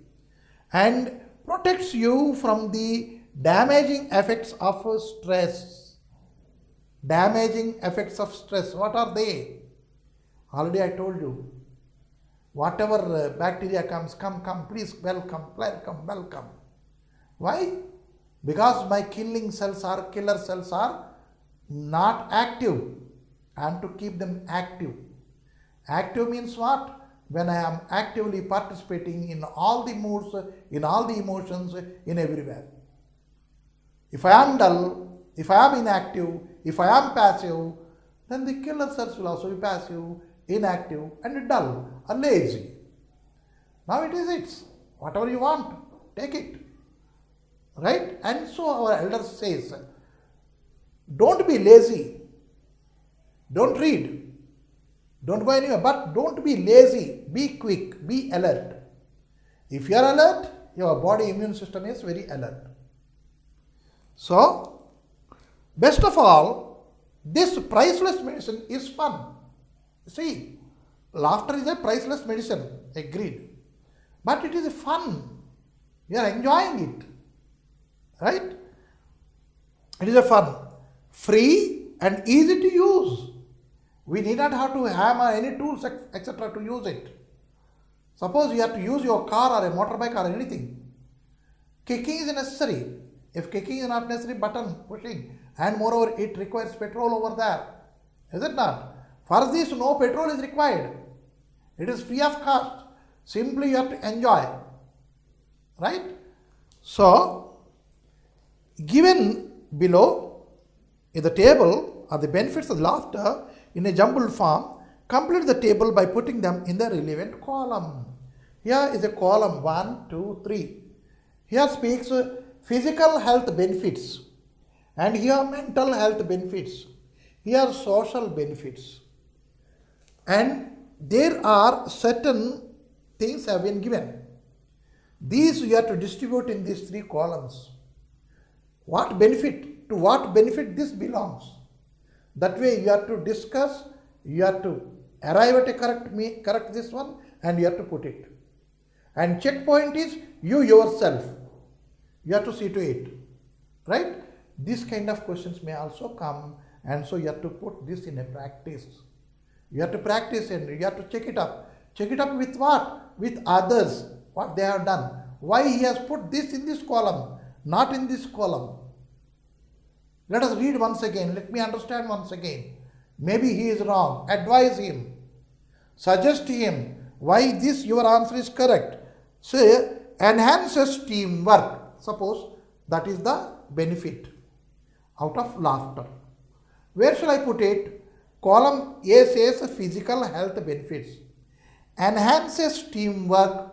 and protects you from the damaging effects of stress. Damaging effects of stress. What are they? Already I told you. Whatever bacteria comes, come, please, welcome. Why? Because my killer cells are not active. I am to keep them active. Active means what? When I am actively participating in all the moods, in all the emotions, in everywhere. If I am dull, if I am inactive, if I am passive, then the killer cells will also be passive, inactive, and dull or lazy. Now it is it. Whatever you want, take it. Right? And so our elders says, don't be lazy. Don't read. Don't go anywhere. But don't be lazy. Be quick. Be alert. If you are alert, your body immune system is very alert. So, best of all, this priceless medicine is fun. See, laughter is a priceless medicine. Agreed. But it is fun. You are enjoying it. Right? It is a fun. Free and easy to use. We need not have to hammer any tools, etc. to use it. Suppose you have to use your car or a motorbike or anything. Kicking is necessary. If kicking is not necessary, button pushing. And moreover, it requires petrol over there. Is it not? For this, no petrol is required. It is free of cost. Simply you have to enjoy. Right? So, given below in the table are the benefits of laughter in a jumbled form. Complete the table by putting them in the relevant column. Here is a column 1, 2, 3. Here speaks physical health benefits, and here mental health benefits, here social benefits. And there are certain things have been given. These you have to distribute in these 3 columns. What benefit, to what benefit this belongs. That way you have to discuss, you have to arrive at a correct this one, and you have to put it. And checkpoint is you yourself. You have to see to it. Right? These kind of questions may also come, and so you have to put this in a practice. You have to practice and you have to check it up. Check it up with what? With others. What they have done. Why he has put this in this column, not in this column. Let us read once again. Let me understand once again. Maybe he is wrong. Advise him. Suggest him why this your answer is correct. Say, enhances teamwork. Suppose that is the benefit out of laughter. Where shall I put it? Column A says physical health benefits. Enhances teamwork.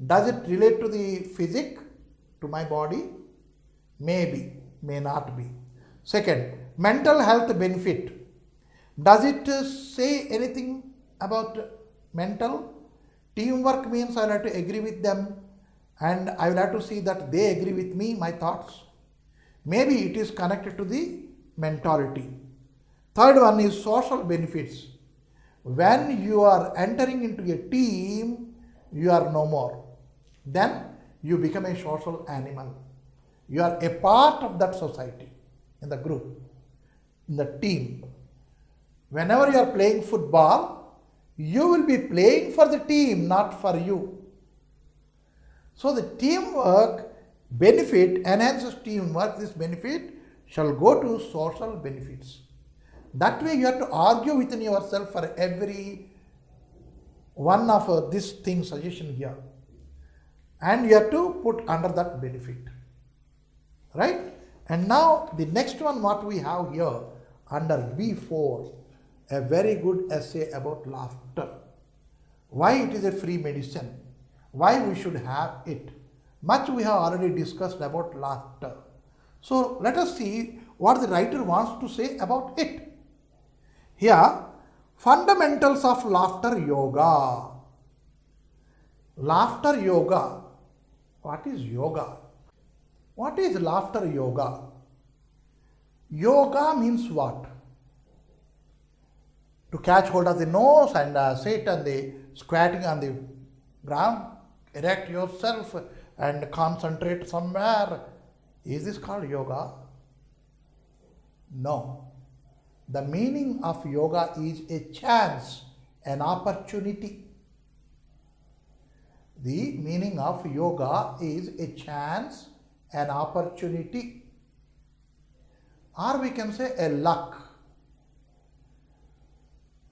Does it relate to the physic, to my body? Maybe, may not be. Second, mental health benefit. Does it say anything about mental? Teamwork means I will have to agree with them and I will have to see that they agree with me, my thoughts. Maybe it is connected to the mentality. Third one is social benefits. When you are entering into a team, you are no more. Then you become a social animal. You are a part of that society, in the group, in the team. Whenever you are playing football, you will be playing for the team, not for you. So the teamwork benefit enhances teamwork. This benefit shall go to social benefits. That way you have to argue within yourself for every one of this thing suggestion here. And you have to put under that benefit. Right? And now the next one what we have here under B4, a very good essay about laughter. Why it is a free medicine. Why we should have it. Much we have already discussed about laughter. So let us see what the writer wants to say about it. Here, fundamentals of laughter yoga. Laughter yoga. What is yoga? What is laughter yoga? Yoga means what? To catch hold of the nose and sit on the squatting on the ground, erect yourself and concentrate somewhere. Is this called yoga? No. The meaning of yoga is a chance, an opportunity. The meaning of yoga is a chance, an opportunity. Or we can say a luck.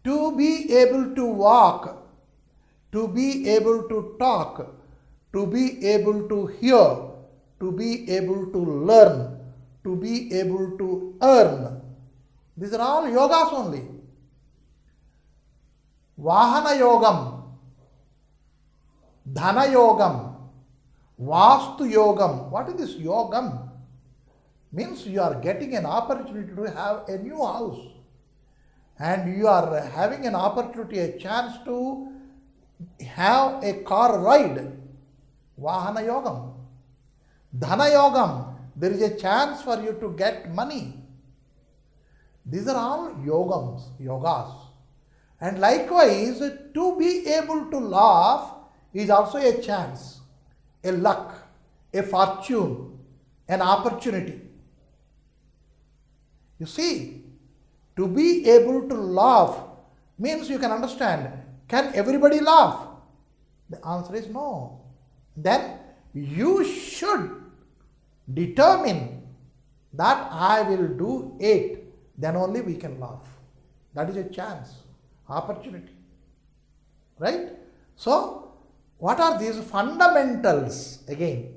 To be able to walk, to be able to talk, to be able to hear, to be able to learn, to be able to earn. These are all yogas only. Vahana yogam, dhana yogam, vastu yogam. What is this yogam? Means you are getting an opportunity to have a new house. And you are having an opportunity, a chance to have a car ride. Vahana yogam. Dhana yogam. There is a chance for you to get money. These are all yogas. And likewise, to be able to laugh is also a chance, a luck, a fortune, an opportunity. You see, to be able to laugh means you can understand, can everybody laugh? The answer is no. Then you should determine that I will do it. Then only we can laugh. That is a chance, opportunity. Right? So, what are these fundamentals again?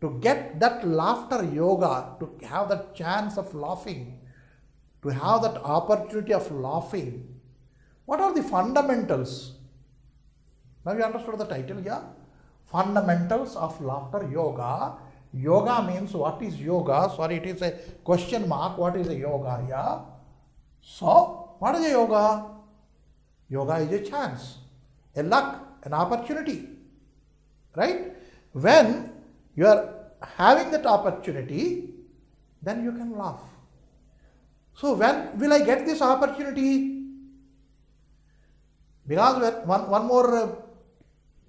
To get that laughter yoga, to have that chance of laughing, to have that opportunity of laughing. What are the fundamentals? Now you understood the title here? Fundamentals of laughter yoga. Yoga means what is yoga? Sorry, it is a question mark. What is a yoga here? So, what is a yoga? Yoga is a chance, a luck, an opportunity. Right? When you are having that opportunity, then you can laugh. So, when will I get this opportunity? Because one more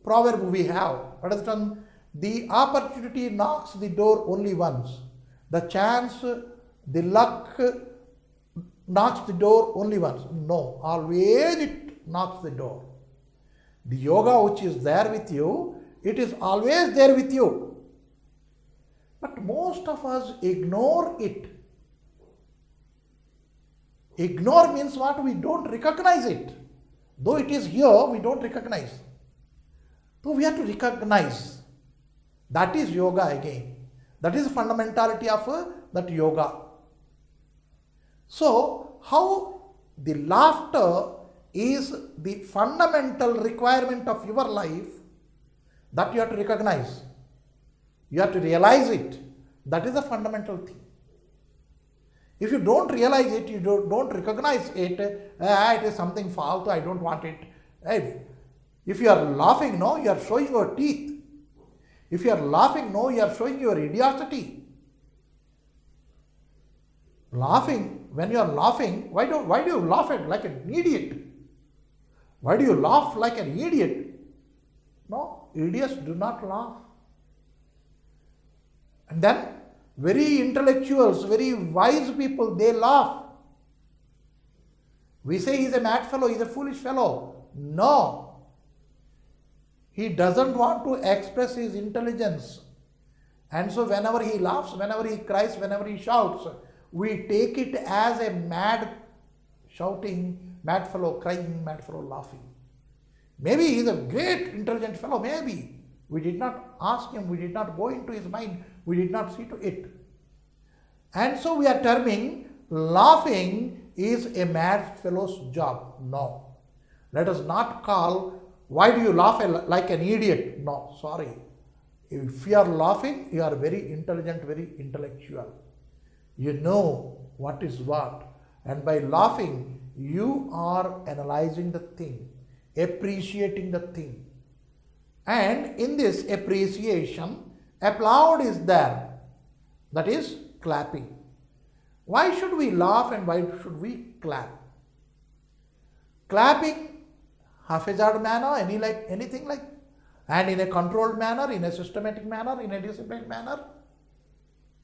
proverb we have. What is it? The opportunity knocks the door only once. The chance, the luck knocks the door only once. No, always it knocks the door. The yoga which is there with you, it is always there with you. But most of us ignore it. Ignore means what? We don't recognize it. Though it is here, we don't recognize. So we have to recognize. That is yoga again. That is the fundamentality of that yoga. So, how the laughter is the fundamental requirement of your life, that you have to recognize. You have to realize it. That is the fundamental thing. If you don't realize it, you don't recognize it, it is something false, I don't want it. If you are laughing, no, you are showing your teeth. If you are laughing, no, you are showing your idiocracy. Laughing, when you are laughing, why do you laugh like an idiot? Why do you laugh like an idiot? No, idiots do not laugh. And then very intellectuals, very wise people, they laugh. We say he's a mad fellow, he's a foolish fellow. No. He doesn't want to express his intelligence. And so whenever he laughs, whenever he cries, whenever he shouts, we take it as a mad shouting, mad fellow crying, mad fellow laughing. Maybe he's a great intelligent fellow, maybe. We did not ask him, we did not go into his mind, we did not see to it. And so we are terming laughing is a mad fellow's job. No. Let us not call, why do you laugh like an idiot? No, sorry. If you are laughing, you are very intelligent, very intellectual. You know what is what. And by laughing, you are analyzing the thing, appreciating the thing. And in this appreciation, applaud is there. That is clapping. Why should we laugh and why should we clap? Clapping, haphazard manner, anything like, and in a controlled manner, in a systematic manner, in a disciplined manner.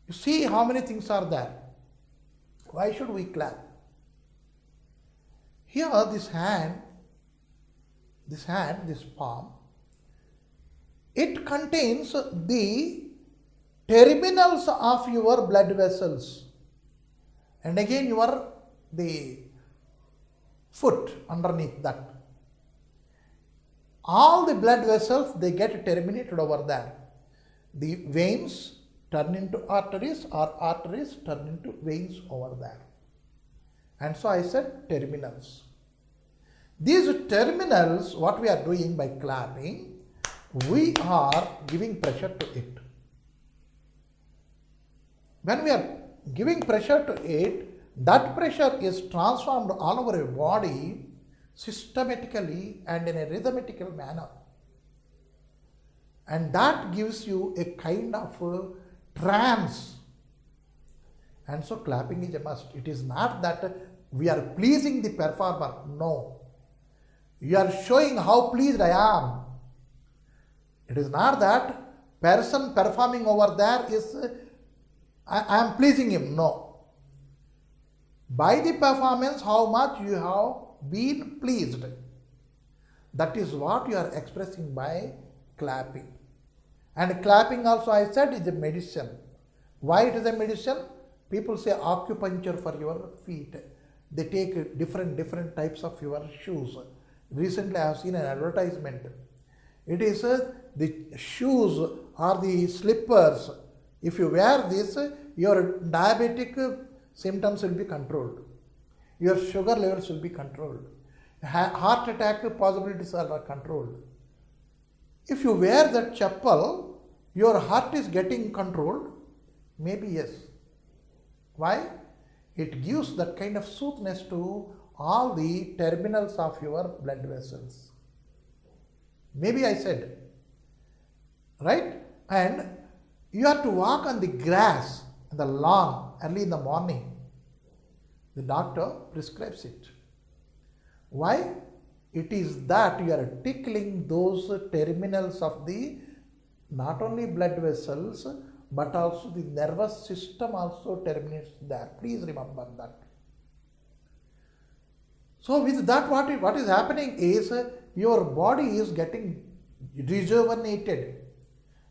You see how many things are there. Why should we clap? Here, this palm, it contains the terminals of your blood vessels. And again, the foot underneath that. All the blood vessels, they get terminated over there. The veins turn into arteries or arteries turn into veins over there. And so I said terminals. These terminals, what we are doing by clapping, we are giving pressure to it. When we are giving pressure to it, that pressure is transformed all over your body systematically and in a rhythmical manner. And that gives you a kind of trance. And so clapping is a must. It is not that we are pleasing the performer. No. You are showing how pleased I am. It is not that person performing over there is, I am pleasing him. No. By the performance, how much you have been pleased. That is what you are expressing by clapping. And clapping also, I said, is a medicine. Why it is a medicine? People say acupuncture for your feet. They take different types of your shoes. Recently, I have seen an advertisement. It is the shoes or the slippers. If you wear this, your diabetic symptoms will be controlled. Your sugar levels will be controlled. Heart attack possibilities are controlled. If you wear that chappal, your heart is getting controlled. Maybe yes. Why? It gives that kind of soothness to all the terminals of your blood vessels. Maybe I said, right? And you have to walk on the grass, on the lawn, early in the morning. The doctor prescribes it. Why? It is that you are tickling those terminals of the not only blood vessels, but also the nervous system also terminates there. Please remember that. So with that, what is happening is your body is getting rejuvenated.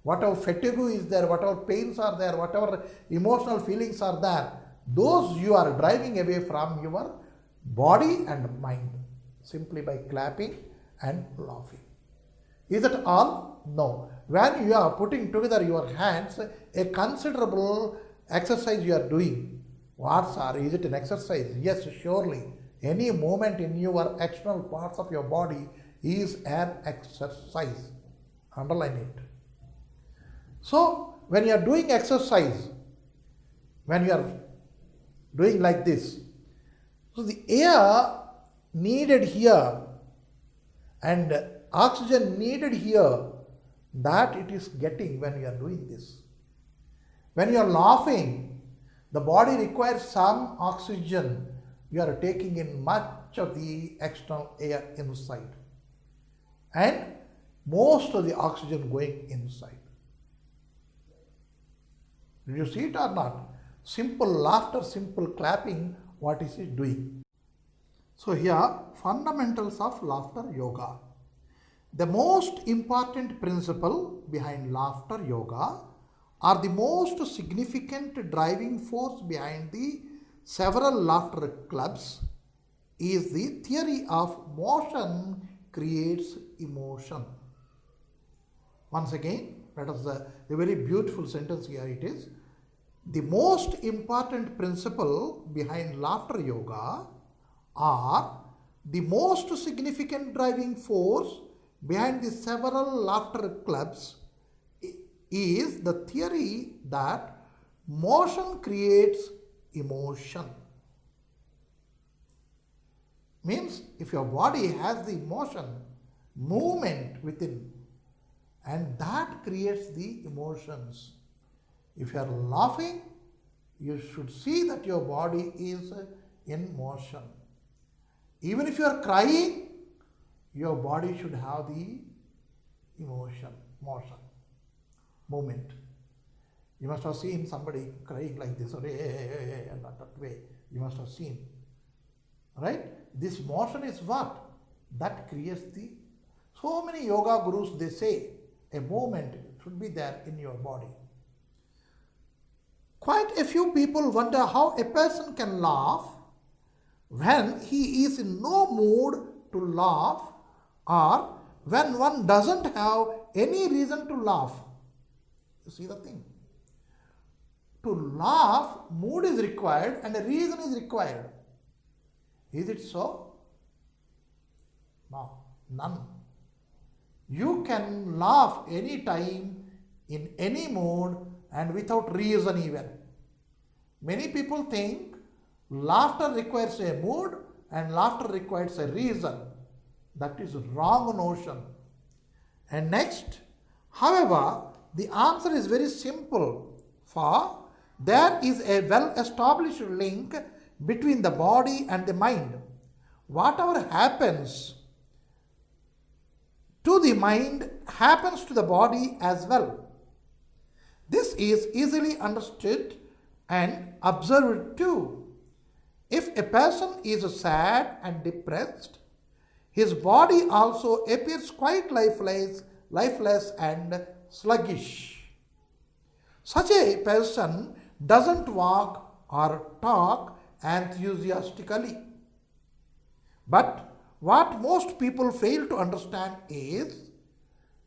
Whatever fatigue is there, whatever pains are there, whatever emotional feelings are there, those you are driving away from your body and mind. simply by clapping and laughing. Is that all? No. When you are putting together your hands, a considerable exercise you are doing. What, sir? Is it an exercise? Yes, surely. Any movement in your external parts of your body is an exercise. Underline it. So, when you are doing exercise, when you are doing like this, so the air needed here and oxygen needed here, that it is getting when you are doing this. When you are laughing, the body requires some oxygen. You are taking in much of the external air inside and most of the oxygen going inside. Did you see it or not? Simple laughter, simple clapping, what is it doing? So here, fundamentals of laughter yoga. The most important principle behind laughter yoga or the most significant driving force behind the several laughter clubs is the theory of motion creates emotion. Once again, let us a very beautiful sentence here it is. The most important principle behind laughter yoga or the most significant driving force behind the several laughter clubs is the theory that motion creates emotion. Means if your body has the motion, movement within, and that creates the emotions. If you are laughing, you should see that your body is in motion. Even if you are crying, your body should have the emotion, motion, movement. You must have seen somebody crying like this, or and not that way. You must have seen. Right? This motion is what? That creates the. So many yoga gurus, they say a movement should be there in your body. Quite a few people wonder how a person can laugh when he is in no mood to laugh or when one doesn't have any reason to laugh. You see the thing? To laugh, mood is required and a reason is required. Is it so? No, none. You can laugh any time, in any mood and without reason even. Many people think laughter requires a mood and laughter requires a reason. That is wrong notion. And next, however, the answer is very simple, for there is a well-established link between the body and the mind. Whatever happens to the mind happens to the body as well. This is easily understood and observed too. If a person is sad and depressed, his body also appears quite lifeless and sluggish. Such a person doesn't walk or talk enthusiastically. But what most people fail to understand is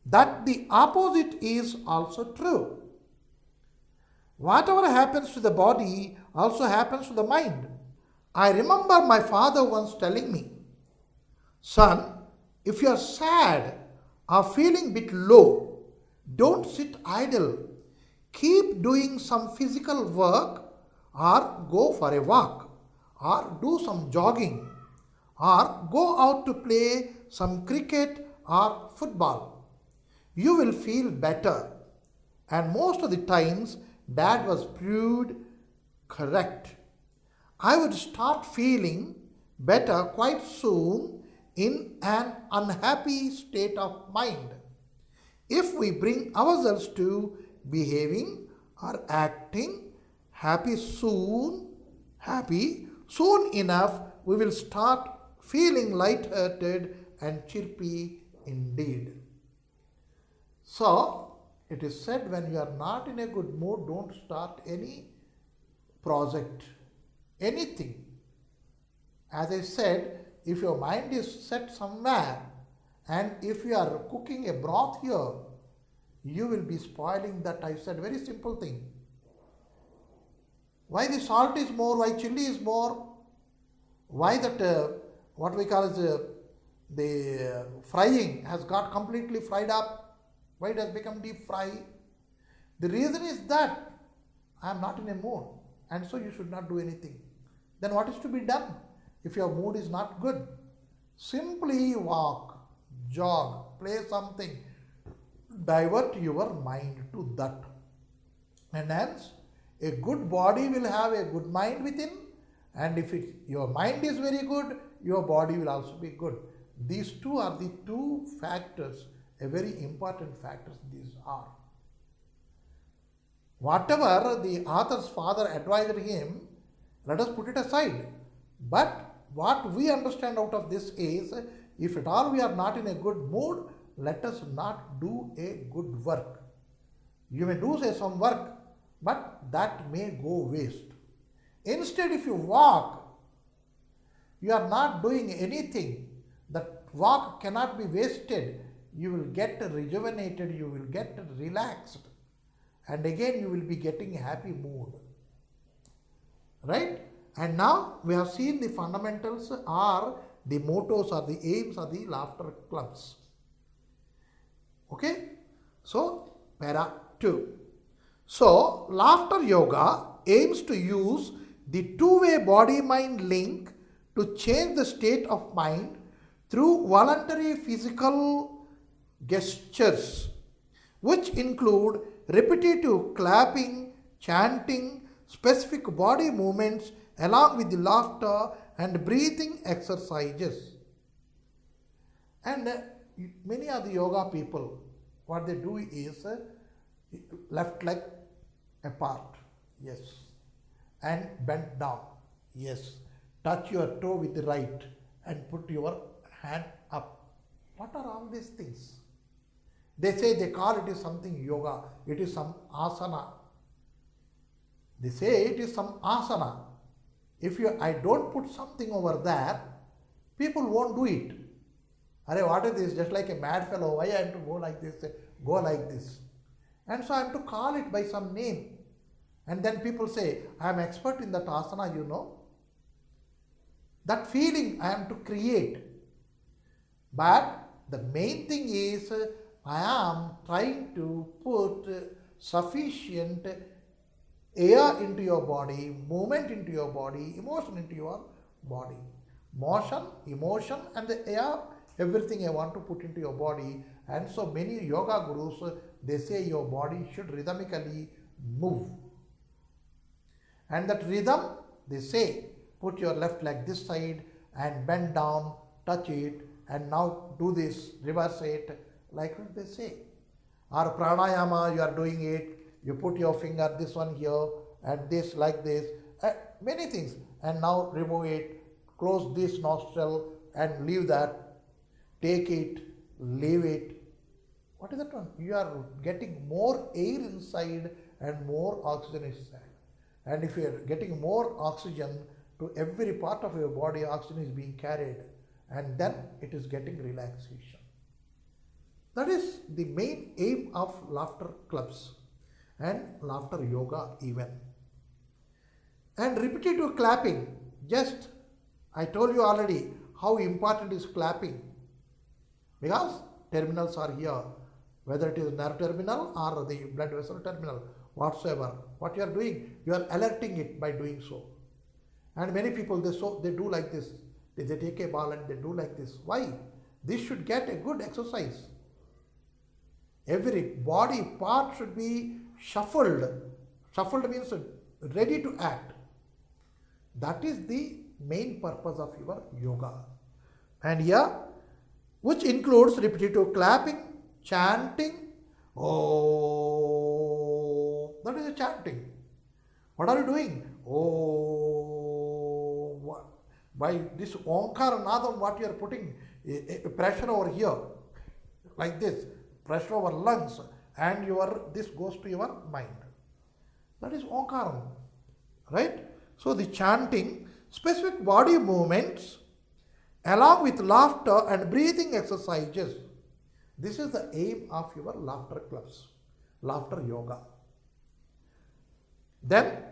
that the opposite is also true. Whatever happens to the body also happens to the mind. I remember my father once telling me, "Son, if you are sad or feeling bit low, don't sit idle. Keep doing some physical work or go for a walk or do some jogging or go out to play some cricket or football. You will feel better." And most of the times, Dad was proved correct. I would start feeling better quite soon in an unhappy state of mind. If we bring ourselves to behaving or acting happy soon enough, we will start feeling light-hearted and chirpy indeed. So, it is said when you are not in a good mood, don't start any project, anything. As I said, if your mind is set somewhere, and if you are cooking a broth here, you will be spoiling that. I said very simple thing. Why the salt is more, why chili is more, why that what we call as the frying has got completely fried up, why it has become deep fry. The reason is that I am not in a mood, and so you should not do anything. Then what is to be done if your mood is not good? Simply walk, jog, play something, divert your mind to that. And hence, a good body will have a good mind within, and if your mind is very good, your body will also be good. These two are the two factors, a very important factors these are. Whatever the author's father advised him, let us put it aside. But what we understand out of this is, if at all we are not in a good mood, let us not do a good work. You may do some work, but that may go waste. Instead, if you walk, you are not doing anything. That walk cannot be wasted. You will get rejuvenated, you will get relaxed, and again you will be getting a happy mood. Right? And now we have seen the fundamentals are the mottos or the aims of the laughter clubs. Okay? So, para 2. So, laughter yoga aims to use the two-way body-mind link to change the state of mind through voluntary physical gestures, which include repetitive clapping, chanting, specific body movements along with the laughter and breathing exercises. And many of the yoga people, what they do is left leg apart, yes, and bent down, yes, touch your toe with the right and put your hand up. What are all these things? They say they call it is something yoga, it is some asana. They say it is some asana. If I don't put something over there, people won't do it. Arey, what is this? Just like a mad fellow, why I have to go like this, go like this? And so I have to call it by some name. And then people say, I am expert in that asana, you know. That feeling I am to create. But the main thing is, I am trying to put sufficient air into your body, movement into your body, emotion into your body. Motion, emotion and the air, everything I want to put into your body. And so many yoga gurus, they say your body should rhythmically move. And that rhythm, they say, put your left leg this side and bend down, touch it, and now do this, reverse it, like what they say. Or pranayama, you are doing it, you put your finger, this one here, and this like this, many things. And now remove it, close this nostril and leave that, take it, leave it. What is that one? You are getting more air inside and more oxygen inside. And if you are getting more oxygen to every part of your body, oxygen is being carried, and then it is getting relaxation. That is the main aim of laughter clubs and laughter yoga even. And repetitive clapping, just I told you already how important is clapping, because terminals are here, whether it is nerve terminal or the blood vessel terminal, whatsoever. What you are doing, you are alerting it by doing so. And many people, they do like this. They take a ball and they do like this. Why? This should get a good exercise. Every body part should be shuffled. Shuffled means ready to act. That is the main purpose of your yoga. And here, which includes repetitive clapping, chanting. Oh, that is a chanting. What are you doing? Oh, what? By this Omkara Nadam, what you are putting, a pressure over here, like this, pressure over lungs, and this goes to your mind. That is Omkaram, right? So the chanting, specific body movements along with laughter and breathing exercises. This is the aim of your laughter clubs, laughter yoga. Then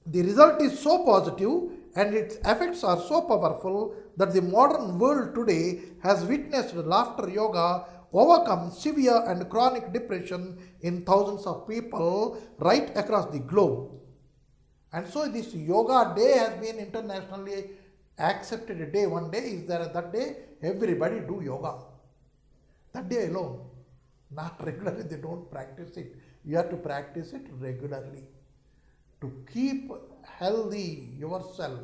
the result is so positive and its effects are so powerful that the modern world today has witnessed laughter yoga overcome severe and chronic depression in thousands of people right across the globe. And so this yoga day has been internationally accepted a day. One day is there, that day everybody do yoga. That day alone. Not regularly, they don't practice it. You have to practice it regularly. To keep healthy yourself,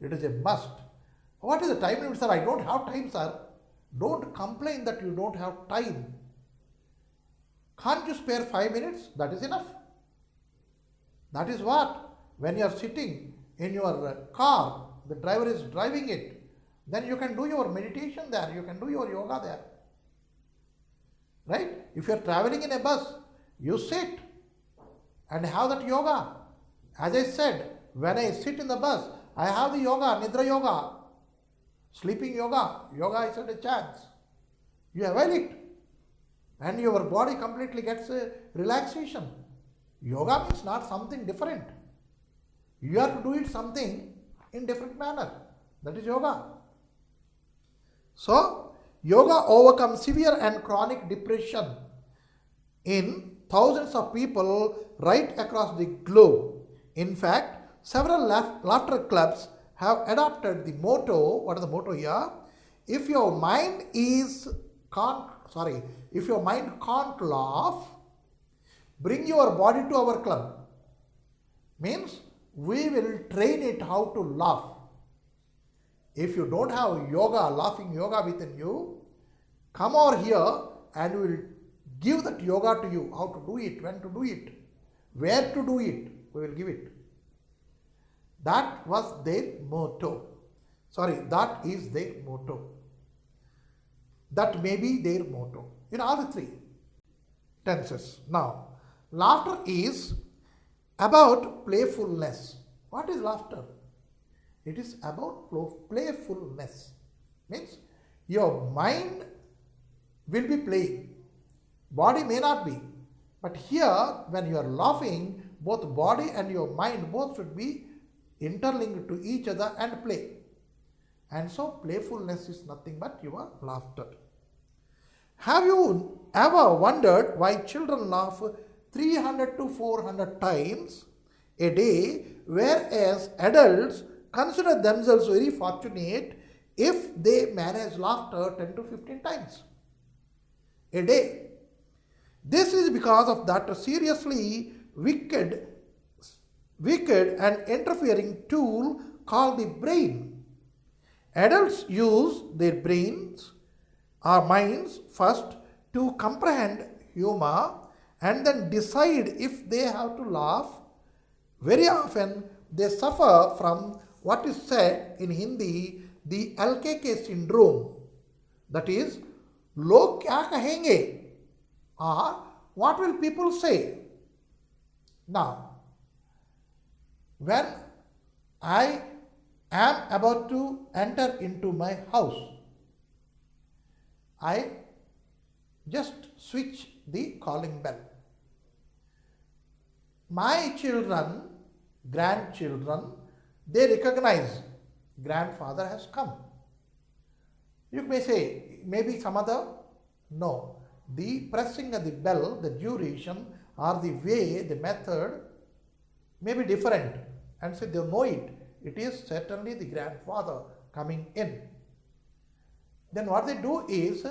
it is a must. What is the time limit, sir? I don't have time, sir. Don't complain that you don't have time. Can't you spare 5 minutes? That is enough. That is what? When you are sitting in your car, the driver is driving it, then you can do your meditation there, you can do your yoga there. Right? If you are traveling in a bus, you sit and have that yoga. As I said, when I sit in the bus, I have the yoga, Nidra yoga, sleeping yoga. Yoga is at a chance. You avail it. And your body completely gets a relaxation. Yoga means not something different. You have to do it something in different manner. That is yoga. So, yoga overcomes severe and chronic depression in thousands of people right across the globe. In fact, several laughter clubs have adopted the motto. What is the motto here? If your mind can't laugh, bring your body to our club. Means we will train it how to laugh. If you don't have yoga, laughing yoga within you, come over here and we will give that yoga to you. How to do it, when to do it, where to do it, we will give it. That was their motto. That is their motto. That may be their motto in all the three tenses. Now, laughter is about playfulness. What is laughter? It is about playfulness. Means your mind will be playing. Body may not be. But here, when you are laughing, both body and your mind both should be interlinked to each other and play. And so playfulness is nothing but your laughter. Have you ever wondered why children laugh 300 to 400 times a day, whereas adults consider themselves very fortunate if they manage laughter 10 to 15 times a day? This is because of that seriously wicked and interfering tool called the brain. Adults use their brains or minds first to comprehend humor and then decide if they have to laugh. Very often they suffer from what is said in Hindi, the LKK syndrome. That is, log kya kahenge, or what will people say? Now, when I am about to enter into my house, I just switch the calling bell. My children, grandchildren, they recognize grandfather has come. You may say, maybe some other? No. The pressing of the bell, the duration or the way, the method may be different. And so they know it. It is certainly the grandfather coming in. Then what they do is,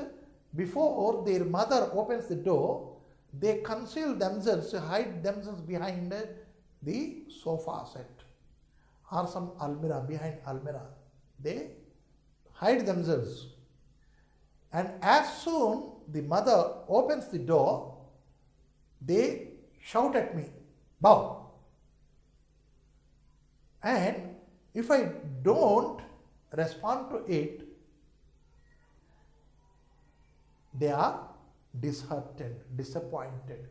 before their mother opens the door, they conceal themselves, hide themselves behind the sofa set or some almirah, behind almirah. They hide themselves. And as soon the mother opens the door, they shout at me, bow. And if I don't respond to it, they are disheartened, disappointed.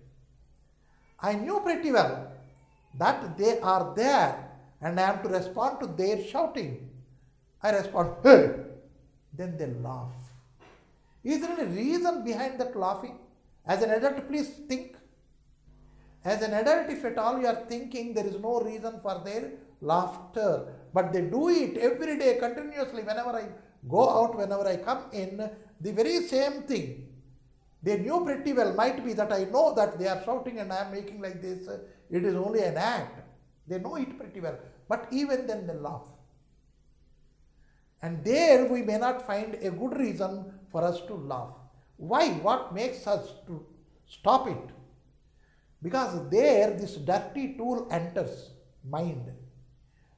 I knew pretty well that they are there and I am to respond to their shouting. I respond, hey. then they laugh. Is there any reason behind that laughing? As an adult, please think. As an adult, if at all you are thinking, there is no reason for their laughter. But they do it every day, continuously, whenever I go out, whenever I come in, the very same thing. They knew pretty well, might be that I know that they are shouting and I am making like this. It is only an act. They know it pretty well. But even then they laugh. And there we may not find a good reason for us to laugh. Why? What makes us to stop it? Because there this dirty tool enters mind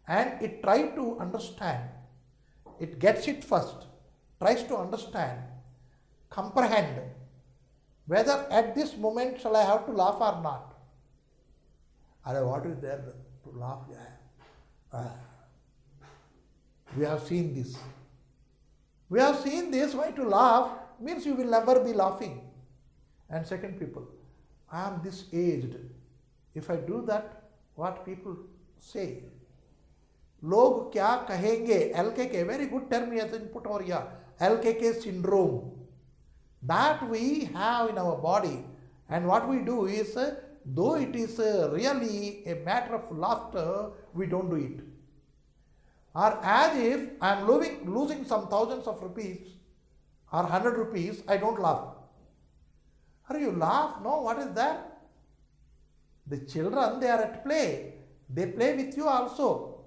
and it tries to understand. It gets it first, tries to understand, comprehend whether at this moment shall I have to laugh or not. What is there to laugh? We have seen this. We have seen this. Why to laugh? Means you will never be laughing. And second, people, I am this aged. If I do that, what people say? लोग क्या कहेंगे? LKK, very good term he has input over here. LKK syndrome. That we have in our body. And what we do is, though it is really a matter of laughter, we don't do it. Or as if I am losing some thousands of rupees or 100 rupees, I don't laugh. Are you laugh? No, what is that? The children, they are at play. They play with you also.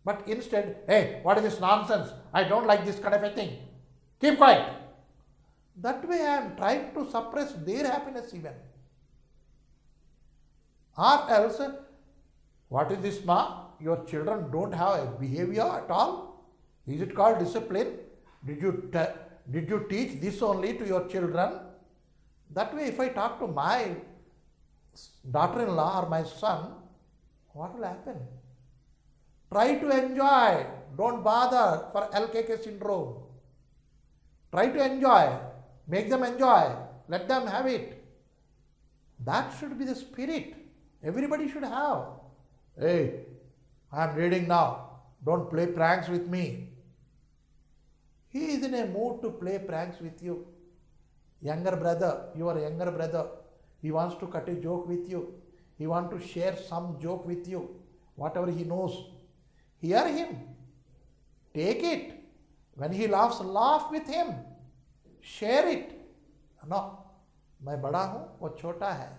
But instead, hey, what is this nonsense? I don't like this kind of a thing. Keep quiet. That way I am trying to suppress their happiness even. Or else, what is this, ma? Your children don't have a behavior at all? Is it called discipline? Did you teach this only to your children? That way, if I talk to my daughter-in-law or my son, what will happen? Try to enjoy. Don't bother for LKK syndrome. Try to enjoy. Make them enjoy. Let them have it. That should be the spirit. Everybody should have. Hey, I am reading now. Don't play pranks with me. He is in a mood to play pranks with you. Younger brother, your younger brother, he wants to cut a joke with you. He wants to share some joke with you. Whatever he knows. Hear him. Take it. When he laughs, laugh with him. Share it. No, मैं बड़ा हूँ, वो छोटा है.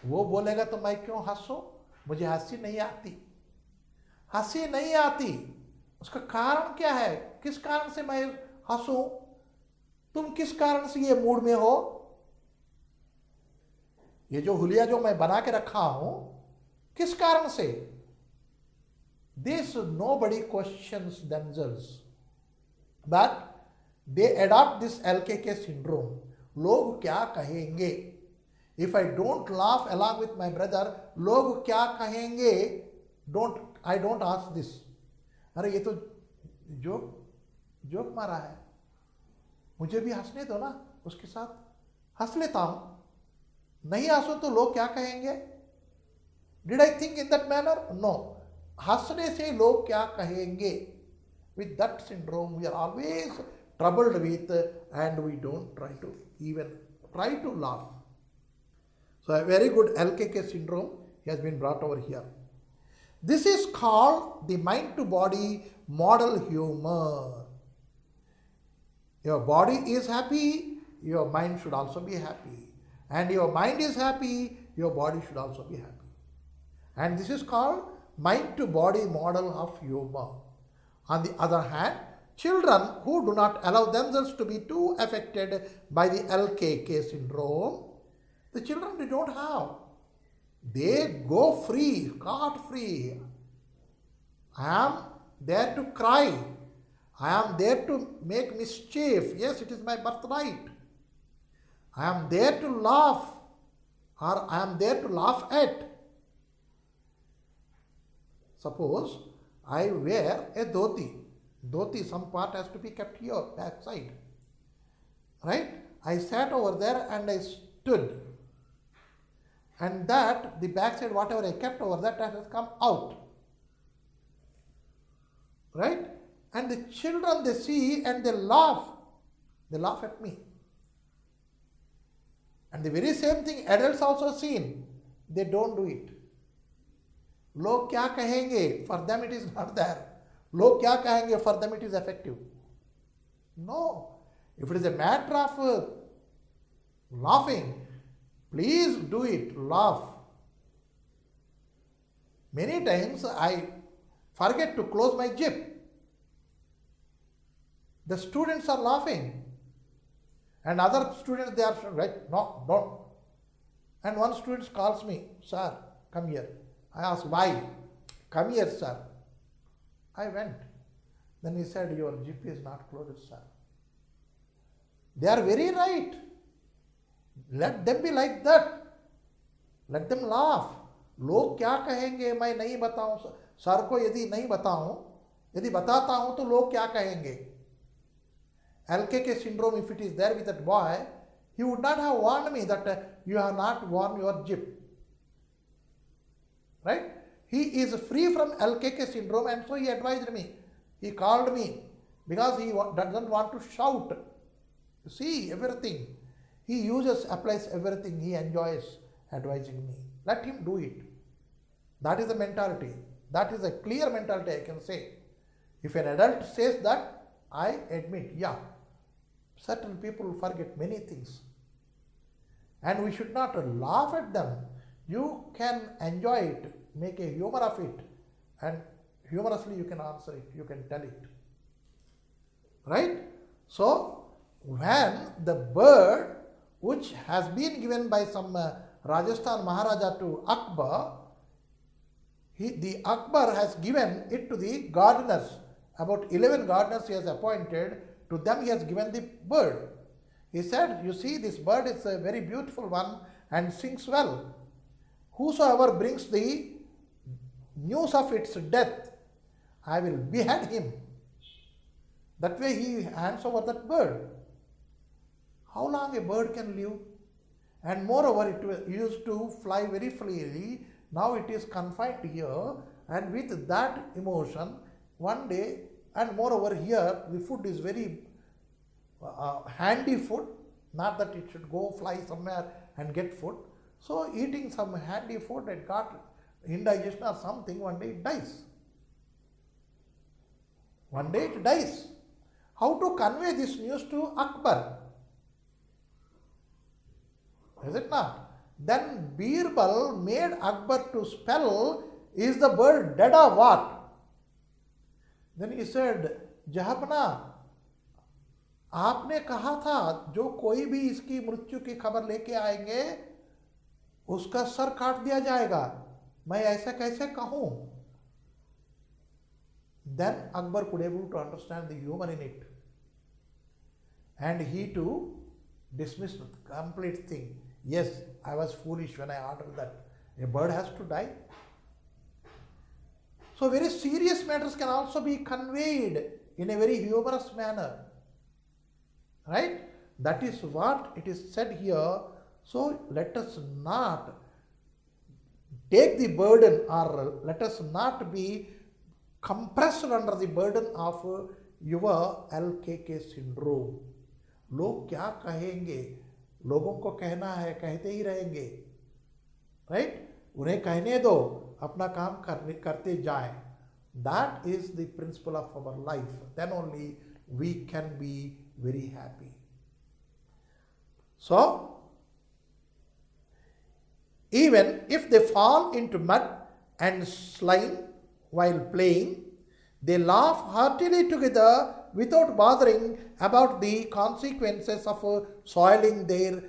वो बोलेगा तो मैं क्यों हंसूं? मुझे हंसी नहीं आती. हंसी नहीं आती. उसका कारण क्या है? किस कारण से मैं हंसूं? तुम किस कारण से ये मूड में हो? ये जो हुलिया जो मैं बना के रखा हूं, किस कारण से? This nobody questions themselves, but they adopt this LKK syndrome. लोग क्या कहेंगे? If I don't laugh along with my brother, लोग क्या कहेंगे? I don't ask this. अरे ये तो जोक मारा है, मुझे भी हंसने दो ना, उसके साथ हंस लेता हूं. नहीं हंसो तो लोग क्या कहेंगे? Did I think in that manner? No. हंसने से लोग क्या कहेंगे? With that syndrome we are always troubled with, and we don't try to even try to laugh. So a very good LKK syndrome has been brought over here. This is called the mind to body model humor. Your body is happy, your mind should also be happy. And your mind is happy, your body should also be happy. And this is called mind to body model of humor. On the other hand, children who do not allow themselves to be too affected by the LKK syndrome, the children they don't have. They go free, scot free. I am there to cry. I am there to make mischief. Yes, it is my birthright. I am there to laugh, or I am there to laugh at. Suppose I wear a dhoti. Dhoti, some part has to be kept here, back side. Right? I sat over there and I stood. And that, the back side, whatever I kept over that has come out. Right? And the children, they see and they laugh. They laugh at me. And the very same thing adults also seen. They don't do it. Log kya kahenge? For them it is not there. Log kya kahenge? For them it is effective. No. If it is a matter of laughing, please do it. Laugh. Many times I forget to close my zip. The students are laughing. And other students, they are right, no, don't. And one student calls me, sir, come here. I asked, why? Come here, sir. I went. Then he said, your zip is not closed, sir. They are very right. Let them be like that. Let them laugh. लोग क्या कहेंगे मैं नहीं बताऊं sir को यदि नहीं बताऊं यदि बताता हूं तो लोग क्या कहेंगे LKK syndrome, if it is there with that boy, he would not have warned me that you have not worn your zip. Right? He is free from LKK syndrome, and so he advised me. He called me because he doesn't want to shout. You see, everything. He uses, applies everything. He enjoys advising me. Let him do it. That is the mentality. That is a clear mentality, I can say. If an adult says that, I admit, yeah, certain people forget many things. And we should not laugh at them. You can enjoy it, make a humor of it, and humorously you can answer it, you can tell it. Right? So, when the bird, which has been given by some Rajasthan Maharaja to Akbar, the Akbar has given it to the gardeners. About 11 gardeners he has appointed. To them he has given the bird. He said, you see, this bird is a very beautiful one and sings well. Whosoever brings the news of its death, I will behead him. That way he hands over that bird. How long a bird can live? And moreover, it used to fly very freely. Now it is confined here, and with that emotion, one day, and moreover here, the food is very handy food, not that it should go fly somewhere and get food. So eating some handy food, it got indigestion or something, one day it dies. One day it dies. How to convey this news to Akbar? Is it not? Then Birbal made Akbar to spell, is the bird dead or what? Then he said, Jahabna, आपने कहा था जो कोई भी इसकी मृत्यु की खबर लेके आएंगे उसका सर काट दिया जाएगा, मैं ऐसा कैसे कहूं? Then Akbar could able to understand the humor in it, and he too dismissed the complete thing. Yes, I was foolish when I ordered that a bird has to die. So very serious matters can also be conveyed in a very humorous manner. Right? That is what it is said here. So let us not take the burden, or let us not be compressed under the burden of your LKK syndrome. लोग क्या कहेंगे? लोगों को कहना है, कहते ही रहेंगे. Right? उन्हें कहने दो, अपना काम करते जाएं. That is the principle of our life. Then only we can be very happy. So, even if they fall into mud and slime while playing, they laugh heartily together without bothering about the consequences of soiling their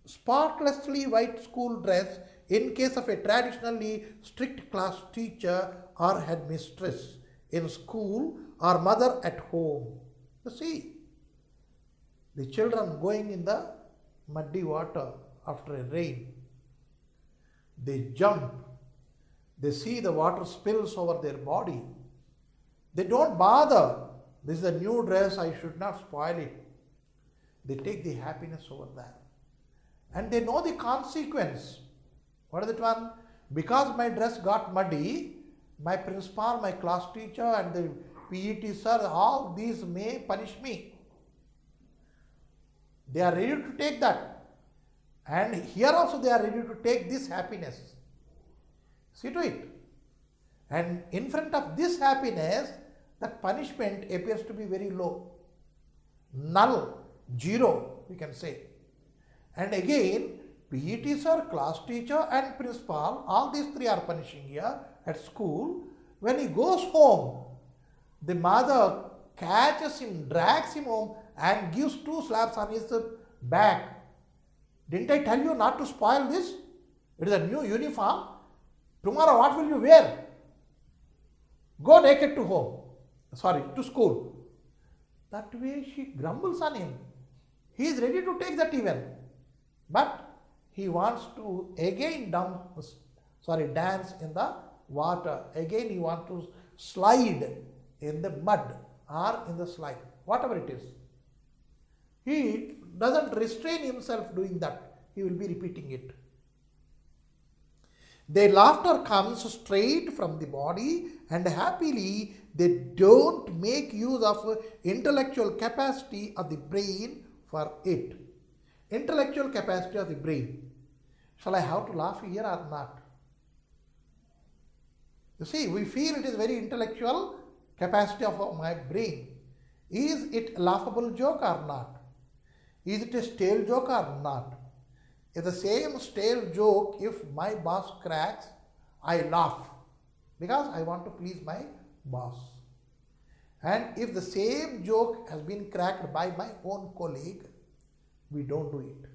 spotlessly white school dress in case of a traditionally strict class teacher or headmistress in school or mother at home. You see, the children going in the muddy water after a rain, they jump, they see the water spills over their body. They don't bother. This is a new dress, I should not spoil it. They take the happiness over that. And they know the consequence. What is that one? Because my dress got muddy, my principal, my class teacher, and the PET sir, all these may punish me. They are ready to take that. And here also they are ready to take this happiness. See to it. And in front of this happiness, that punishment appears to be very low. Null, zero, we can say. And again, PET sir, class teacher and principal, all these three are punishing here at school. When he goes home, the mother catches him, drags him home and gives 2 slaps on his back. Didn't I tell you not to spoil this? It is a new uniform. Tomorrow what will you wear? Go naked to home. Sorry, to school. That way she grumbles on him. He is ready to take that even. But he wants to again dance in the water. Again he wants to slide in the mud or in the slime, whatever it is. He doesn't restrain himself doing that. He will be repeating it. Their laughter comes straight from the body, and happily they don't make use of intellectual capacity of the brain for it. Intellectual capacity of the brain. Shall I have to laugh here or not? You see, we feel it is very intellectual capacity of my brain. Is it a laughable joke or not? Is it a stale joke or not? Is the same stale joke, if my boss cracks, I laugh because I want to please my boss. And if the same joke has been cracked by my own colleague, we don't do it.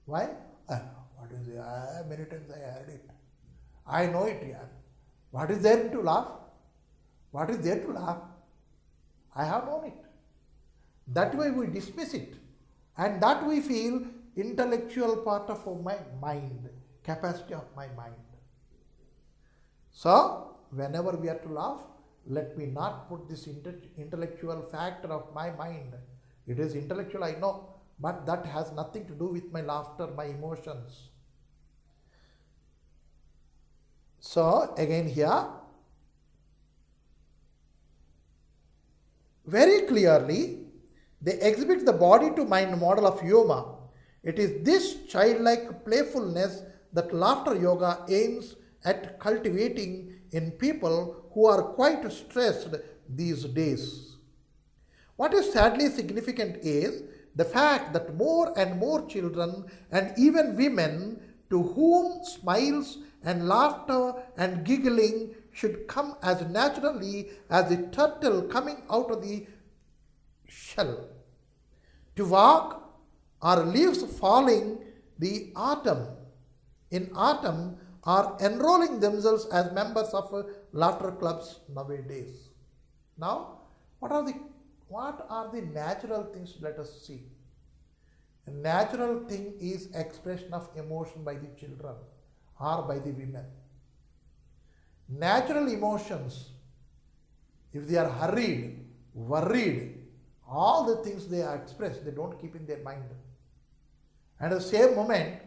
Why? What is it? Many times I heard it. I know it, yeah. What is there to laugh? What is there to laugh? I have known it. That way we dismiss it. And that we feel intellectual part of my mind, capacity of my mind. So, whenever we are to laugh, let me not put this intellectual factor of my mind. It is intellectual, I know, but that has nothing to do with my laughter, my emotions. So, again here, very clearly, they exhibit the body to mind model of yoga. It is this childlike playfulness that laughter yoga aims at cultivating in people who are quite stressed these days. What is sadly significant is the fact that more and more children and even women to whom smiles and laughter and giggling should come as naturally as the turtle coming out of the shell. To walk or leaves falling the autumn, in autumn, are enrolling themselves as members of laughter clubs nowadays. Now, what are the natural things? Let us see. A natural thing is expression of emotion by the children or by the women. Natural emotions, if they are hurried, worried, all the things they are expressed, they don't keep in their mind. And at the same moment,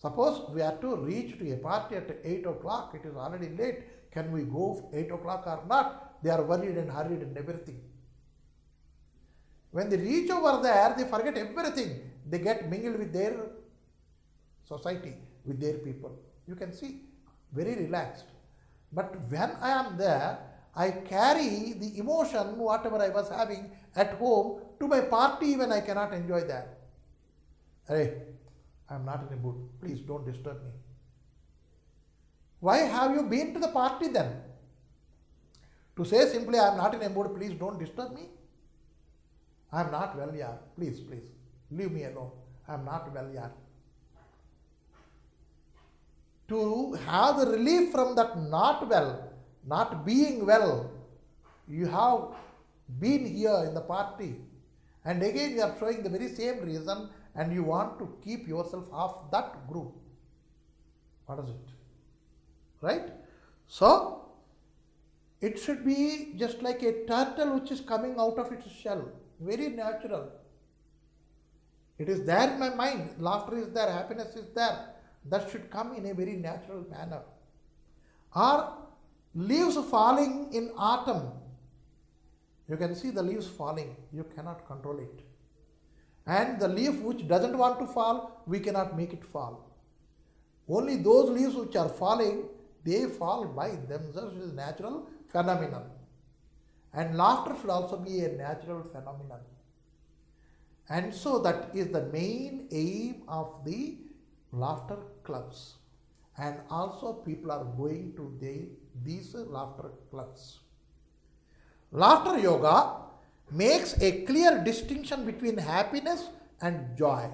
suppose we are to reach to a party at 8 o'clock, it is already late, can we go 8 o'clock or not? They are worried and hurried and everything. When they reach over there, they forget everything. They get mingled with their society, with their people. You can see, very relaxed. But when I am there, I carry the emotion, whatever I was having at home, to my party, even I cannot enjoy that. Hey, I am not in a mood. Please don't disturb me. Why have you been to the party then? To say simply, I am not in a mood, please don't disturb me. I am not well, yaar. Please, leave me alone. I am not well, yaar. To have the relief from that not well, not being well, you have been here in the party, and again you are showing the very same reason, and you want to keep yourself off that group. What is it? Right? So, it should be just like a turtle which is coming out of its shell. Very natural. It is there in my mind. Laughter is there, happiness is there. That should come in a very natural manner. Or leaves falling in autumn. You can see the leaves falling. You cannot control it. And the leaf which doesn't want to fall, we cannot make it fall. Only those leaves which are falling, they fall by themselves. It is a natural phenomenon. And laughter should also be a natural phenomenon. And so that is the main aim of the laughter clubs. And also people are going to these laughter clubs. Laughter yoga makes a clear distinction between happiness and joy.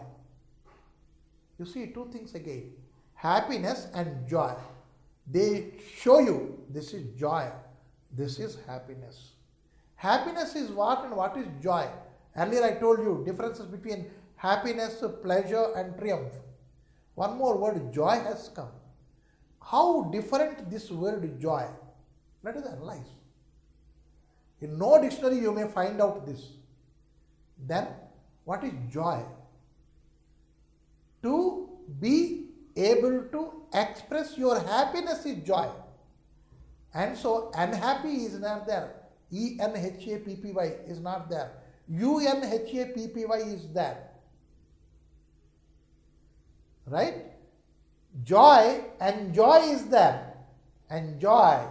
You see two things again. Happiness and joy. They show you this is joy, this is happiness. Happiness is what and what is joy? Earlier I told you differences between happiness, pleasure and triumph. One more word, joy has come. How different this word joy? Let us analyze. In no dictionary you may find out this. Then what is joy? To be able to express your happiness is joy. And so unhappy is not there. E-N-H-A-P-P-Y is not there. U-N-H-A-P-P-Y is there. Right? Joy and joy is there. Enjoy.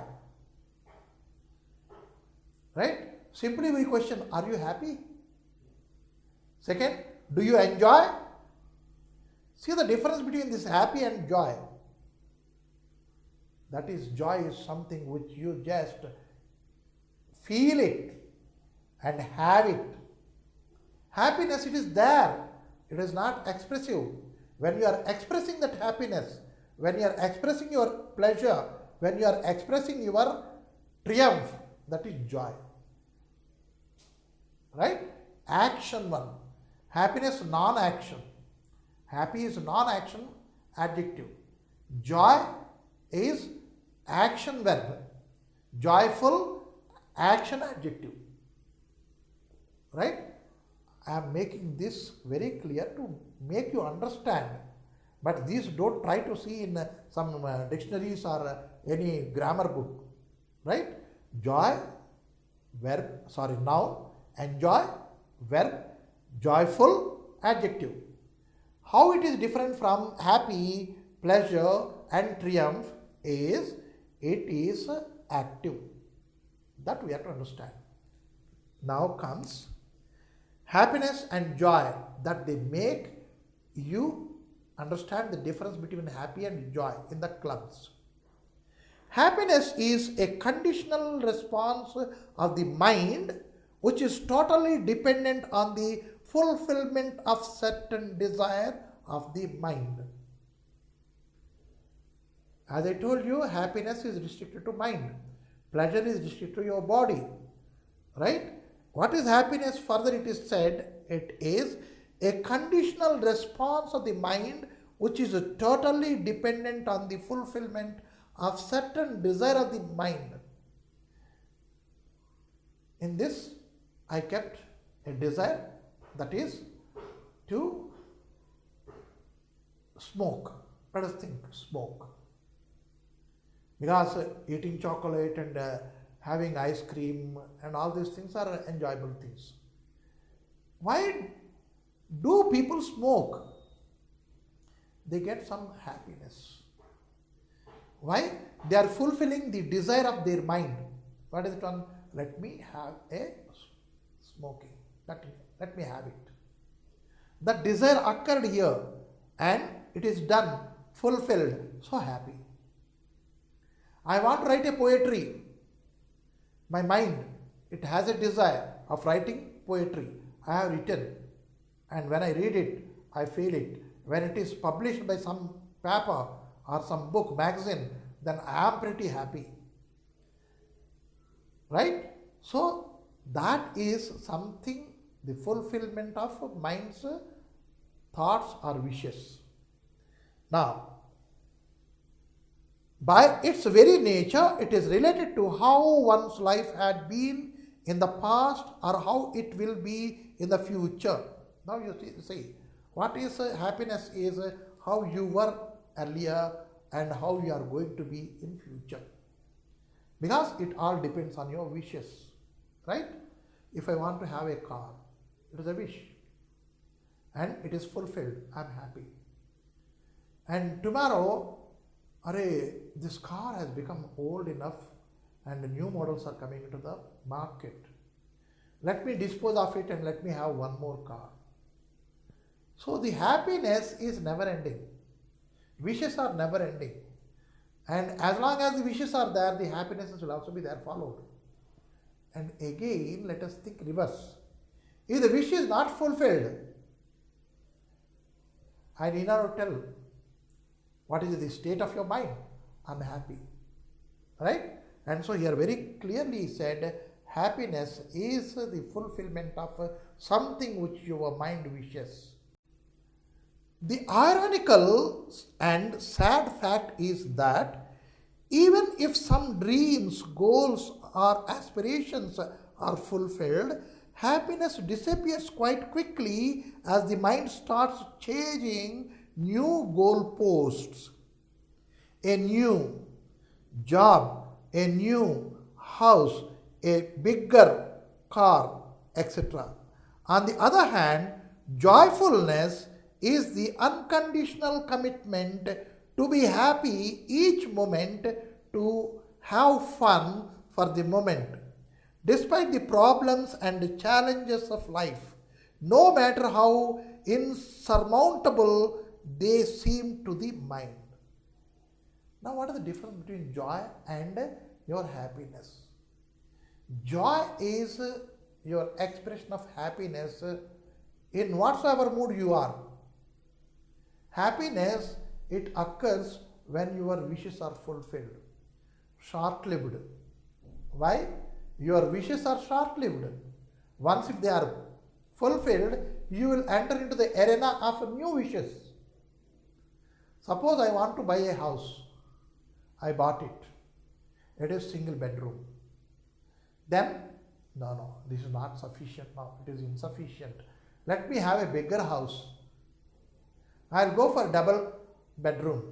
Right? Simply we question, are you happy? Second, do you enjoy? See the difference between this happy and joy. That is, joy is something which you just feel it and have it. Happiness, it is there. It is not expressive. When you are expressing that happiness, when you are expressing your pleasure, when you are expressing your triumph, that is joy. Right? Action one. Happiness, non-action. Happy is non-action, adjective. Joy is action verb. Joyful, action adjective. Right? I am making this very clear to make you understand. But these don't try to see in some dictionaries or any grammar book. Right? Joy, verb, noun. Enjoy, verb. Joyful, adjective. How it is different from happy, pleasure and triumph is, it is active. That we have to understand. Now comes happiness and joy, that they make you understand the difference between happy and joy in the clubs. Happiness is a conditional response of the mind which is totally dependent on the fulfillment of certain desire of the mind. As I told you, happiness is restricted to mind. Pleasure is restricted to your body. Right? What is happiness? Further it is said, it is a conditional response of the mind which is totally dependent on the fulfillment of certain desire of the mind. In this, I kept a desire, that is to smoke. Let us think, smoke. Because eating chocolate and having ice cream and all these things are enjoyable things. Why do people smoke? They get some happiness. Why? They are fulfilling the desire of their mind. What is it one? Let me have a smoking. Let me have it. That desire occurred here and it is done, fulfilled, so happy. I want to write a poetry. My mind, it has a desire of writing poetry. I have written, and when I read it, I feel it. When it is published by some paper or some book, magazine, then I am pretty happy. Right? So that is something, the fulfillment of mind's thoughts or wishes. Now, by its very nature, it is related to how one's life had been in the past or how it will be in the future. Now you see, what is happiness is how you were earlier and how you are going to be in future. Because it all depends on your wishes. Right? if I want to have a car, it is a wish and it is fulfilled, I am happy. And tomorrow, array, this car has become old enough and new models are coming into the market. Let me dispose of it and let me have one more car. So the happiness is never ending. Wishes are never ending. And as long as the wishes are there, the happinesses will also be there followed. And again, let us think reverse. If the wish is not fulfilled, I need not tell what is the state of your mind. Unhappy. Right? And so here very clearly said, happiness is the fulfillment of something which your mind wishes. The ironical and sad fact is that even if some dreams, goals, or aspirations are fulfilled, happiness disappears quite quickly as the mind starts changing new goalposts. A new job, a new house, a bigger car, etc. On the other hand, joyfulness is the unconditional commitment to be happy each moment, to have fun for the moment, despite the problems and challenges of life, no matter how insurmountable they seem to the mind. Now, what is the difference between joy and your happiness? Joy is your expression of happiness in whatsoever mood you are. Happiness, it occurs when your wishes are fulfilled, short-lived. Why? Your wishes are short-lived. Once if they are fulfilled, you will enter into the arena of new wishes. Suppose I want to buy a house. I bought it. It is single bedroom. Then, no, this is not sufficient now. It is insufficient. Let me have a bigger house. I'll go for double bedroom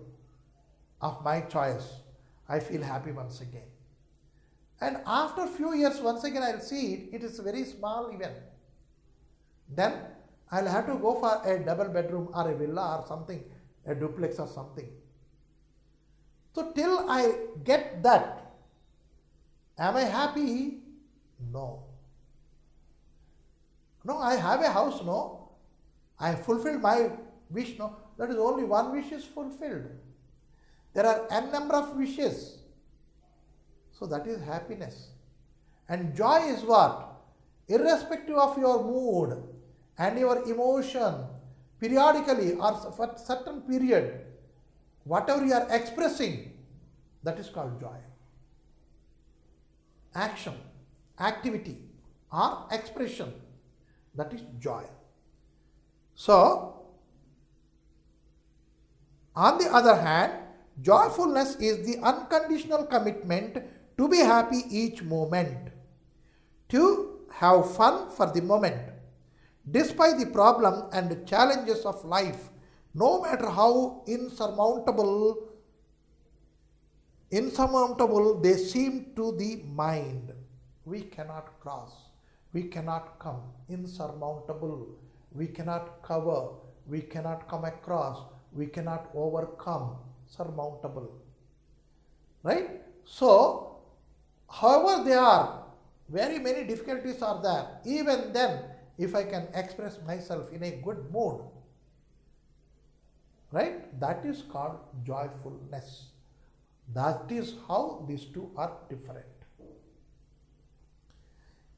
of my choice. I feel happy once again. And after a few years, once again I'll see it, it is very small even. Then I'll have to go for a double bedroom or a villa or something, a duplex or something. So till I get that, am I happy? No. No, I have a house, no. I fulfilled my wish, no. That is only one wish is fulfilled. There are n number of wishes. So that is happiness. And joy is what? Irrespective of your mood and your emotion, periodically or for certain period, whatever you are expressing, that is called joy. Action, activity or expression, that is joy. So, on the other hand, joyfulness is the unconditional commitment to be happy each moment, to have fun for the moment, despite the problem and challenges of life, no matter how insurmountable they seem to the mind. We cannot cross, we cannot come, insurmountable, we cannot cover, we cannot come across, we cannot overcome, surmountable. Right? So, however they are, very many difficulties are there. Even then, if I can express myself in a good mood, right? That is called joyfulness. That is how these two are different.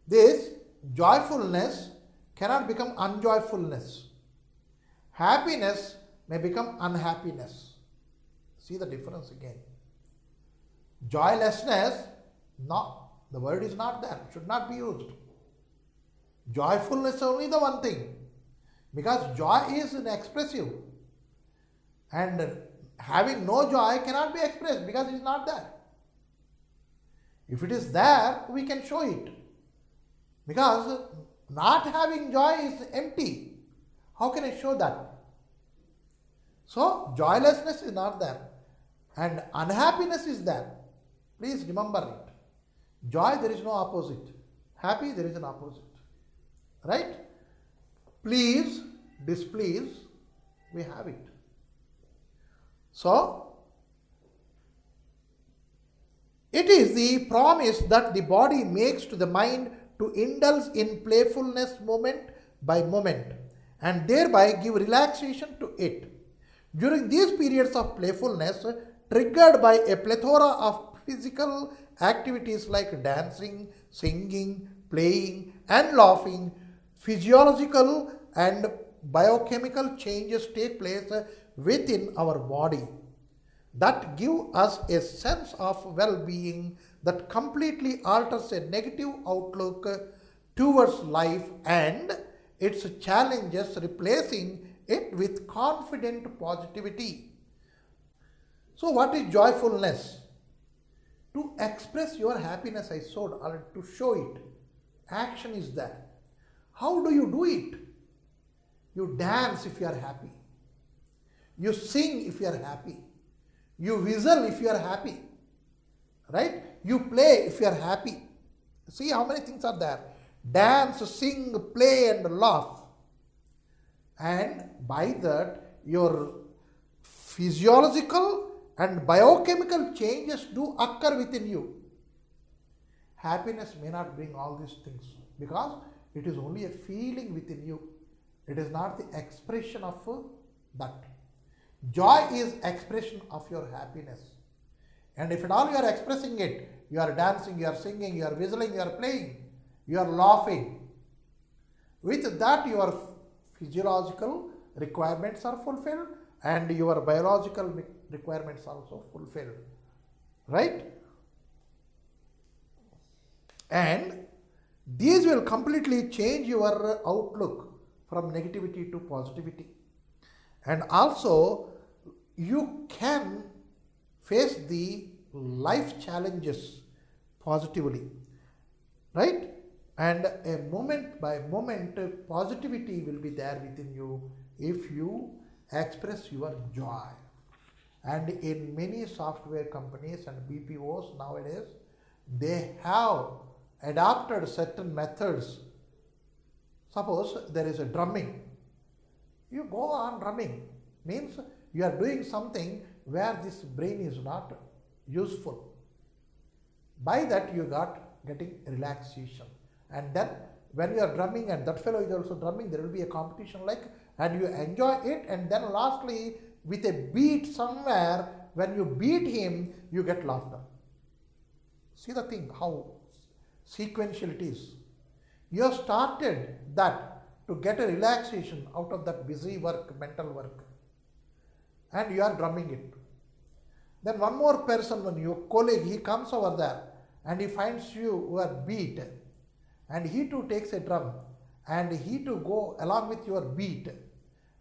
This joyfulness cannot become unjoyfulness. Happiness may become unhappiness. See the difference again. Joylessness, no, the word is not there, should not be used. Joyfulness is only the one thing, because joy is inexpressive, and having no joy cannot be expressed because it is not there. If it is there, we can show it, because not having joy is empty. How can I show that? So, joylessness is not there and unhappiness is there. Please remember it. Joy, there is no opposite. Happy, there is an opposite. right? Please, displease, we have it. So, it is the promise that the body makes to the mind to indulge in playfulness moment by moment and thereby give relaxation to it. During these periods of playfulness, triggered by a plethora of physical activities like dancing, singing, playing, and laughing, physiological and biochemical changes take place within our body that give us a sense of well-being that completely alters a negative outlook towards life and its challenges, replacing it with confident positivity. So what is joyfulness? To express your happiness, I showed, or to show it. Action is there. How do you do it? You dance if you are happy. You sing if you are happy. You whistle if you are happy. Right? You play if you are happy. See how many things are there. Dance, sing, play and laugh. And by that your physiological and biochemical changes do occur within you. Happiness may not bring all these things because it is only a feeling within you. It is not the expression of that. Joy is expression of your happiness. And if at all you are expressing it, you are dancing, you are singing, you are whistling, you are playing, you are laughing. With that your physiological requirements are fulfilled and your biological requirements also fulfilled. Right? And these will completely change your outlook from negativity to positivity. And also you can face the life challenges positively, right? And a moment by moment positivity will be there within you if you express your joy. And in many software companies and BPOs nowadays, they have adopted certain methods. Suppose there is a drumming. You go on drumming, means you are doing something where this brain is not useful. By that you got getting relaxation. And then when you are drumming and that fellow is also drumming, there will be a competition like, and you enjoy it, and then lastly with a beat somewhere, when you beat him, you get laughter. See the thing, how sequential it is. You have started that to get a relaxation out of that busy work, mental work, and you are drumming it. Then one more person, when your colleague, he comes over there and he finds you who are beat, and he too takes a drum and he too go along with your beat,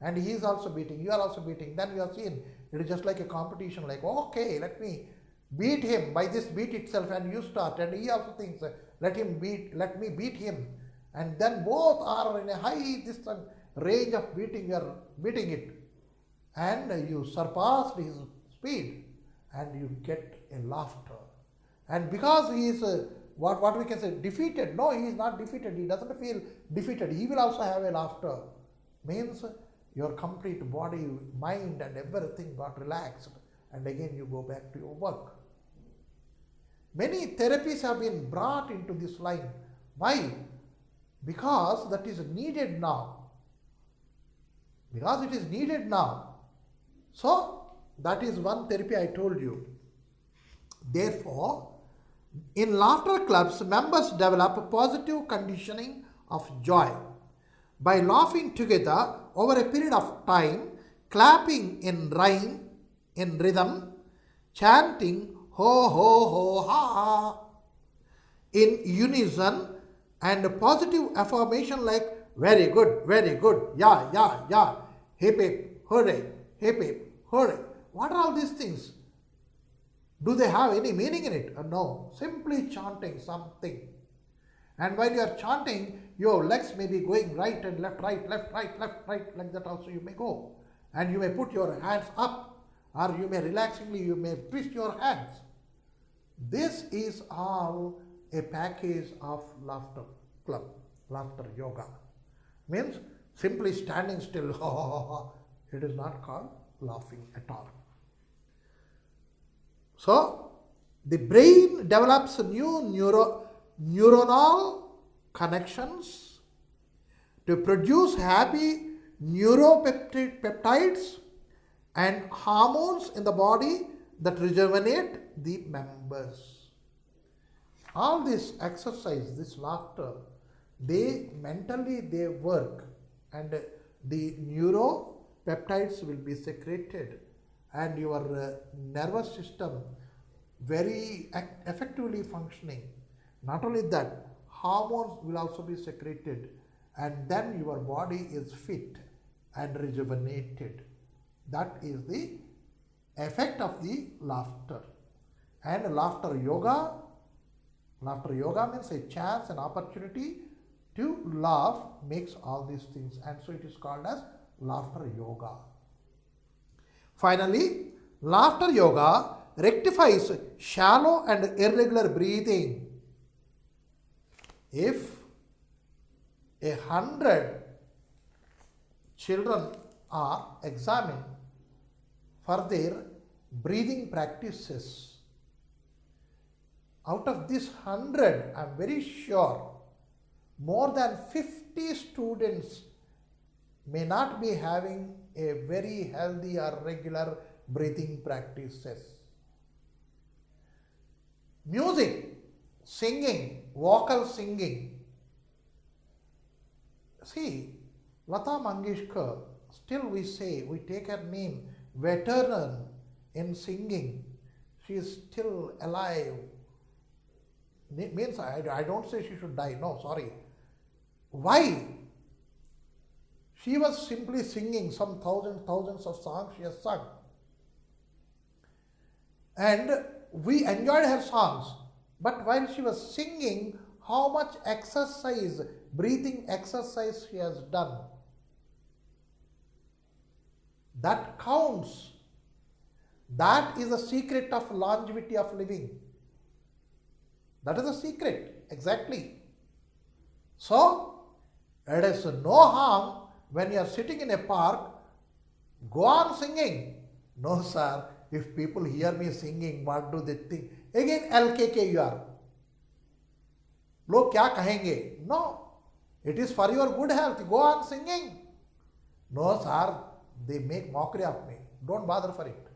and he is also beating, you are also beating. Then you have seen it is just like a competition, like, okay, let me beat him by this beat itself, and you start, and he also thinks, let me beat him. And then both are in a high distance range of beating, you are beating it, and you surpassed his speed and you get a laughter. And because he is what we can say defeated, no, he is not defeated, he doesn't feel defeated, he will also have a laughter. Means your complete body, mind and everything got relaxed, and again you go back to your work. Many therapies have been brought into this line. Why? Because that is needed now. Because it is needed now. So that is one therapy I told you. Therefore, in laughter clubs, members develop positive conditioning of joy by laughing together over a period of time, clapping in rhyme, in rhythm, chanting ho ho ho ha in unison, and positive affirmation like very good, yeah, hip hip, hooray, hip hip, hooray. What are all these things? Do they have any meaning in it? No, simply chanting something. And while you are chanting, your legs may be going right and left, right, left, right, left, right, like that also you may go. And you may put your hands up, or you may relaxingly, you may twist your hands. This is all a package of laughter club, laughter yoga. means simply standing still. It is not called laughing at all. So, the brain develops new neuronal connections to produce happy neuropeptides and hormones in the body that rejuvenate the members. All this exercise, this laughter, they mentally they work, and the neuropeptides will be secreted, and your nervous system very effectively functioning. Not only that, hormones will also be secreted, and then your body is fit and rejuvenated. That is the effect of the laughter. And laughter yoga means a chance, an opportunity to laugh makes all these things, and so it is called as laughter yoga. Finally, laughter yoga rectifies shallow and irregular breathing. If 100 children are examined for their breathing practices, out of this 100, I am very sure more than 50 students may not be having a very healthy or regular breathing practices. Music, singing, vocal singing. See, Lata Mangeshkar, still we say, we take her name, veteran in singing. She is still alive. Means I don't say she should die, no, sorry. Why? She was simply singing some thousands of songs she has sung. And we enjoyed her songs. But while she was singing, how much exercise, breathing exercise she has done. That counts. That is the secret of longevity of living. That is the secret, exactly. So, it is no harm when you are sitting in a park, go on singing. No, sir, if people hear me singing, what do they think? Again, LKK you are. Log kya kahenge? No, it is for your good health. Go on singing. No, sir, they make mockery of me. Don't bother for it.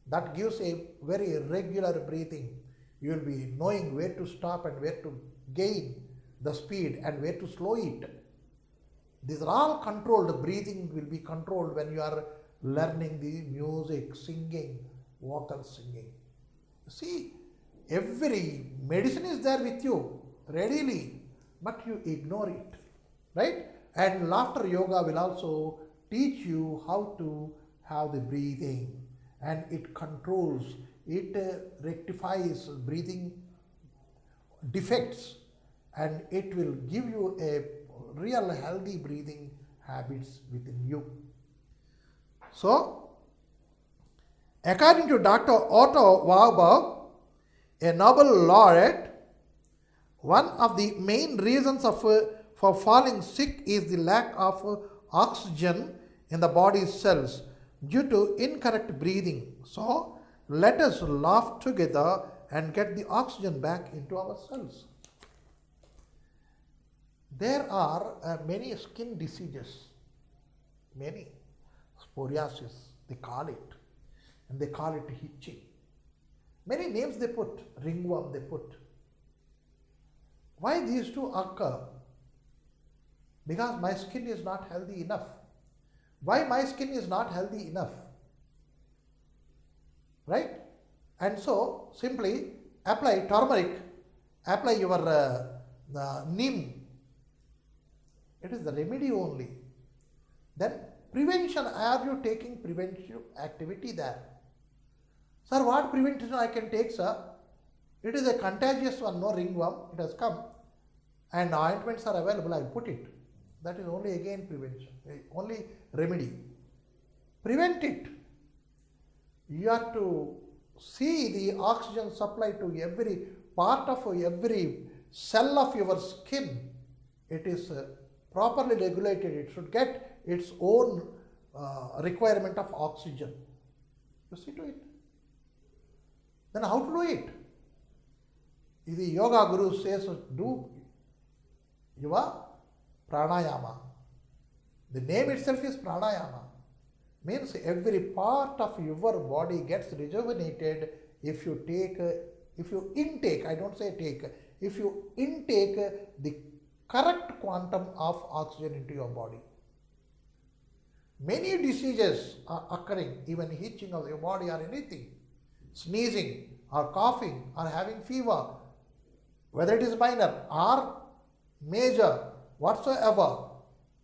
That gives a very regular breathing. You will be knowing where to stop and where to gain the speed and where to slow it. These are all controlled. Breathing will be controlled when you are learning the music, singing, vocal singing. See, every medicine is there with you readily, but you ignore it, right? And laughter yoga will also teach you how to have the breathing, and it controls, it rectifies breathing defects, and it will give you a real healthy breathing habits within you. So, according to Dr. Otto Warburg, a Nobel laureate, one of the main reasons for falling sick is the lack of oxygen in the body's cells due to incorrect breathing. So, let us laugh together and get the oxygen back into our cells. There are many skin diseases, many. Psoriasis, they call it, and they call it itching. Many names they put, ringworm they put. Why these two occur? Because my skin is not healthy enough. Why my skin is not healthy enough? Right? And so, simply apply turmeric, apply your neem. It is the remedy only. Then prevention, are you taking preventive activity there? Sir, what prevention I can take, sir? It is a contagious one, no ringworm, it has come, and ointments are available, I put it. That is only again prevention, only remedy. Prevent it. You have to see the oxygen supply to every part of every cell of your skin. It is properly regulated. It should get its own requirement of oxygen. You see to it. Then how to do it? If the yoga guru says do your pranayama. The name itself is pranayama. Means every part of your body gets rejuvenated if you intake, I don't say take, if you intake the correct quantum of oxygen into your body. Many diseases are occurring, even itching of your body or anything, sneezing or coughing or having fever, whether it is minor or major, whatsoever,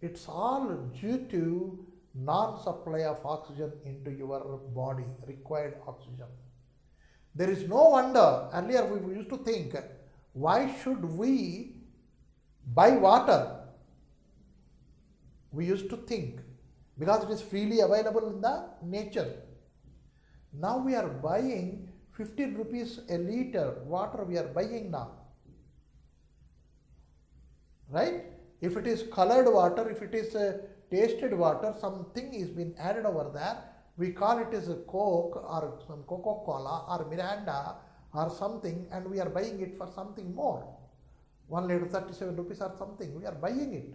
it's all due to non-supply of oxygen into your body, required oxygen. There is no wonder, earlier we used to think, why should we buy water? We used to think, because it is freely available in the nature. Now we are buying 15 rupees a liter water we are buying now. Right? If it is colored water, if it is tasted water, something is been added over there. We call it as a Coke or some Coca-Cola or Miranda or something, and we are buying it for something more. 1 liter 37 rupees or something, we are buying it.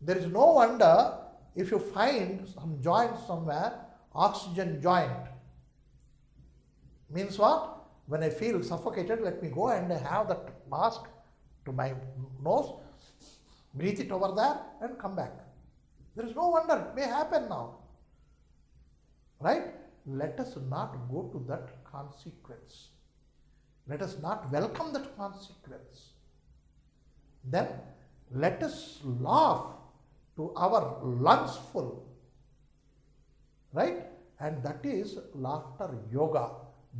There is no wonder if you find some joint somewhere, oxygen joint. Means what? When I feel suffocated, let me go and have that mask to my nose, breathe it over there and come back. There is no wonder, it may happen now. Right? Let us not go to that consequence. Let us not welcome that consequence. Then let us laugh to our lungs full. Right? And that is laughter yoga.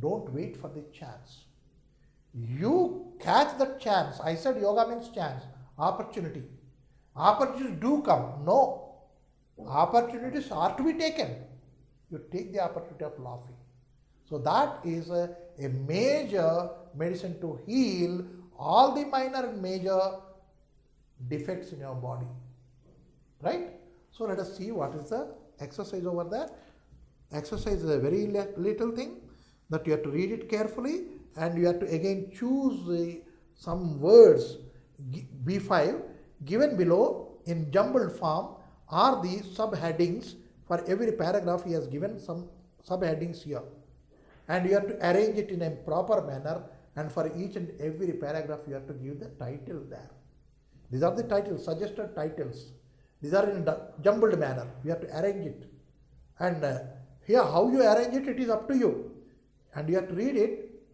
Don't wait for the chance. You catch that chance. I said yoga means chance, opportunity. Opportunities do come. No. Opportunities are to be taken. You take the opportunity of laughing. So that is a major medicine to heal all the minor and major defects in your body. Right? So let us see what is the exercise over there. Exercise is a very little thing that you have to read it carefully, and you have to again choose some words. B5 given below in jumbled form are the subheadings. For every paragraph he has given some subheadings here, and you have to arrange it in a proper manner, and for each and every paragraph you have to give the title there. These are the titles, suggested titles. These are in jumbled manner. You have to arrange it, and here how you arrange it, it is up to you, and you have to read it,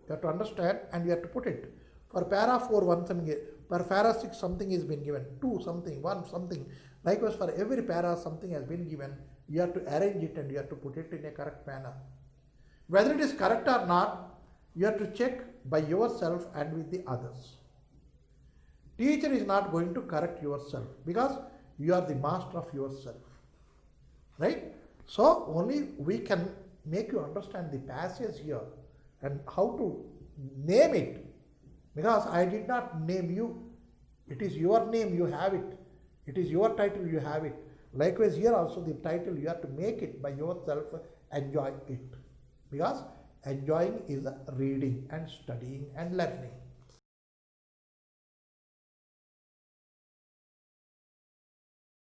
you have to understand, and you have to put it. For para 4 one something, for para 6 something is been given, 2 something, 1 something. Likewise for every para something has been given. You have to arrange it and you have to put it in a correct manner. Whether it is correct or not, you have to check by yourself and with the others. Teacher is not going to correct yourself because you are the master of yourself. Right? So only we can make you understand the passage here and how to name it. Because I did not name you. It is your name, you have it. It is your title, you have it. Likewise here also the title you have to make it by yourself, enjoy it. Because enjoying is reading and studying and learning.